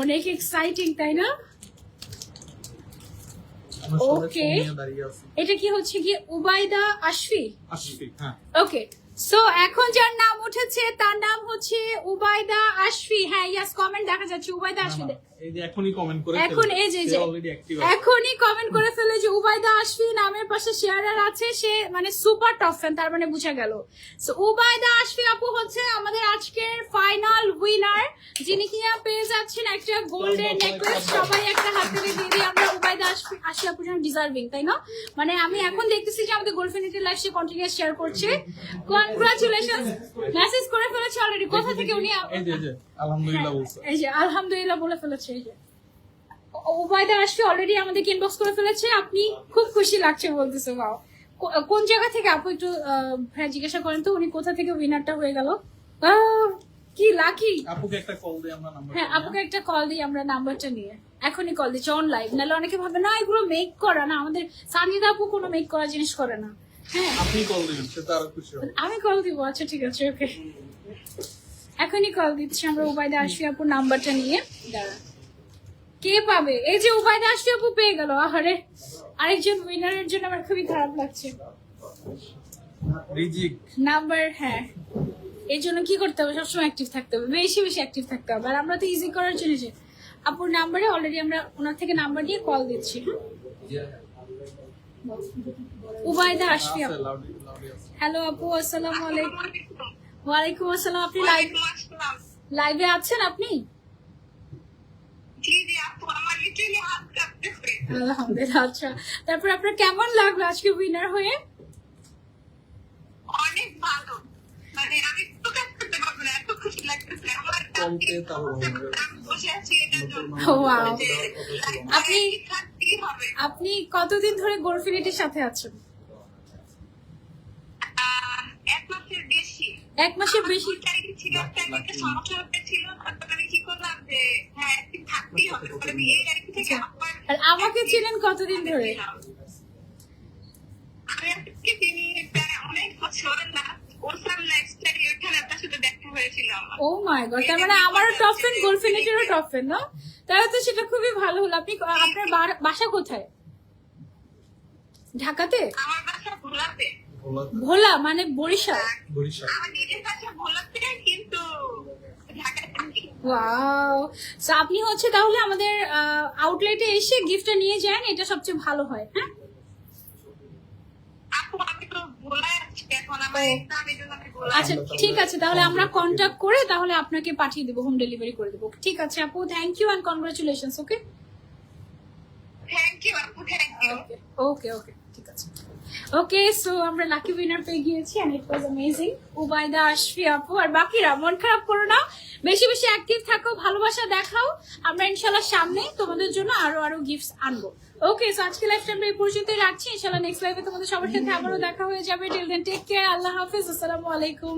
অনেক এক্সাইটিং, তাই না? ওকে, এটা কি হচ্ছে কি উবাইদা আশফি? হ্যাঁ। ওকে, সো এখন যার নাম উঠেছে তার নাম হচ্ছে উবাইদা আশফি। হ্যাঁ, ইয়েস, কমেন্ট দেখা যাচ্ছে উবাইদা আশফি। এই যে এখনই কমেন্ট করে, এখন এই যে এখনই কমেন্ট করে ফেলে যে উবাইদা আশফি নামের পাশে শেয়ারার আছে, সে মানে সুপার টপ ফ্যান, তার মানে বুঝা গেল। সো উবাইদা আশফি আপু হচ্ছে আমাদের আজকের ফাইনাল উইনার। যিনি কিনা পেয়ে যাচ্ছেন একটা গোল্ডেন নেকলেস। সবাই একটা হাতে দিয়ে দিই আমরা উবাইদা আশিয়াপুর জন্য ডিজার্ভিং, তাই না? মানে আমি এখন দেখতেছি যে আমাদের গোলফিনিটি লাইফ সে কন্টিনিউয়াস শেয়ার করছে। কনগ্রাচুলেশন, মেসেজ করে ফেলেছে অলরেডি। কোথা থেকে উনি? এই যে আলহামদুলিল্লাহ বলছে। এই যে আলহামদুলিল্লাহ বলে ফেলেছে। এই যে উবাইদা আশফি অলরেডি আমাদেরকে ইনবক্স করে ফেলেছে। আপনি খুব খুশি লাগছে বলতেছে। ওয়াও, কোন জায়গা থেকে আপু একটু হ্যাঁ জিজ্ঞাসা করেন তো, উনি কোথা থেকে উইনারটা হয়ে গেল? কি লাকি। আপুকে একটা কল দিই আমরা নাম্বার। হ্যাঁ আপুকে একটা কল দিই আমরা নাম্বারটা নিয়ে। এখনই কল দিচ্ছি অন লাইভ, নাহলে অনেকে ভাবে না এগুলো মেক করা না, আমাদের সানজিদা আপু কোনো মেক করা জিনিস করে না। হ্যাঁ আপনি কল দিবেন, সেটা আরো খুশি হবে। আমি কল দিব। আচ্ছা ঠিক আছে, ওকে এখনই কল দিচ্ছি আমরা উবাইদা আশফি আপুর নাম্বারটা নিয়ে। দাঁড়া, কে পাবে? এই যে উবাইদা আশফি আপু পেয়ে গেল। আরে আরেকজন উইনারের জন্য আমার খুবই খারাপ লাগছে। রিজিক নাম্বার, হ্যাঁ এই জন্য কি করতে হবে? সবসময় অ্যাক্টিভ থাকতে হবে, বেশি বেশি অ্যাক্টিভ থাকতে হবে। আর আমরা তো ইজি করার জন্য যে আপুর নাম্বারে অলরেডি আমরা ওনার থেকে নাম্বার দিয়ে কল দিচ্ছি। উবাইদা আশফি আপু, হ্যালো আপু, আসসালামু আলাইকুম। ওয়ালাইকুম আসসালাম। আপনি লাইভে আছেন? আপনি আলহামদুলিল্লাহ। আচ্ছা, তারপর আপনার কেমন লাগলো আজকে উইনার হয়ে? অনেক ভালো, মানে আমি প্রকাশ করতে পারবো না, এত খুশি লাগতেছে আমার। বসে আছি এটার জন্য। Wow. আপনি থাকতেই হবে। আপনি কতদিন ধরে গোলফিনিটির সাথে আছেন? 1 মাসের বেশি। 1 মাসের বেশি। আমার তারিখে ছিল, একটা সমস্যা হচ্ছিল, তারপর আমি কি করলাম যে হ্যাঁ একদিন থাকতেই হবে, তারপর আমি এই তারিখ থেকে আবার। আর আমাকে চিনেন কতদিন ধরে? আমি আজকে চিনি প্রায় অনেক বছর না, ওর সামনে লাইফস্টাইল ওখানে আপনার সাথে দেখা হয়েছিল আমার। ও মাই গড, তার মানে আমারও টপ ফ্রেন্ড, গোলফিনিটিরও টপ ফ্রেন্ড না? তাহলে তো সেটা খুবই ভালো হলো। আপনি আপনার বাসা কোথায়? ঢাকাতে? আমার বাসা ভোলাতে। ভোলা মানে বরিশাল? বরিশাল। আমার নিজের বাসা ভোলাতে, কিন্তু ঢাকাতে থাকি। ওয়াও, সো আপনি হচ্ছে তাহলে আমাদের আউটলেটে এসে গিফটটা নিয়ে যান, এটা সবচেয়ে ভালো হয়। হ্যাঁ আপু আমি তো ভোলায় আছি এখন, আমার এক্সাম, এই জন্য আমি ভোলায়। আচ্ছা ঠিক আছে, তাহলে আমরা কন্ট্যাক্ট করে তাহলে আপনাকে পাঠিয়ে দেবো, হোম ডেলিভারি করে দেবো। ঠিক আছে আপু, thank you and congratulations. Okay thank you আপু, thank you. Okay okay okay ঠিক আছে। ওকে, সো আমরা লাকি উইনার পেয়ে গিয়েছি and it was amazing. Ubaida Ashfi আপু আর বাকিরা মন খারাপ করো না, বেশি বেশি অ্যাক্টিভ থাকো, ভালোবাসা দেখাও। আমরা ইনশাআল্লাহ সামনে তোমাদের জন্য আরো আরো গিফটস আনবো। ওকে, সো আজকে লাইভটা আমরা এই পর্যন্তই রাখছি। ইনশাআল্লাহ নেক্সট লাইভে তোমাদের সবার সাথে আবারও দেখা হয়ে যাবে। টিল দেন টেক কেয়ার, আল্লাহ হাফেজ, আসসালামু আলাইকুম।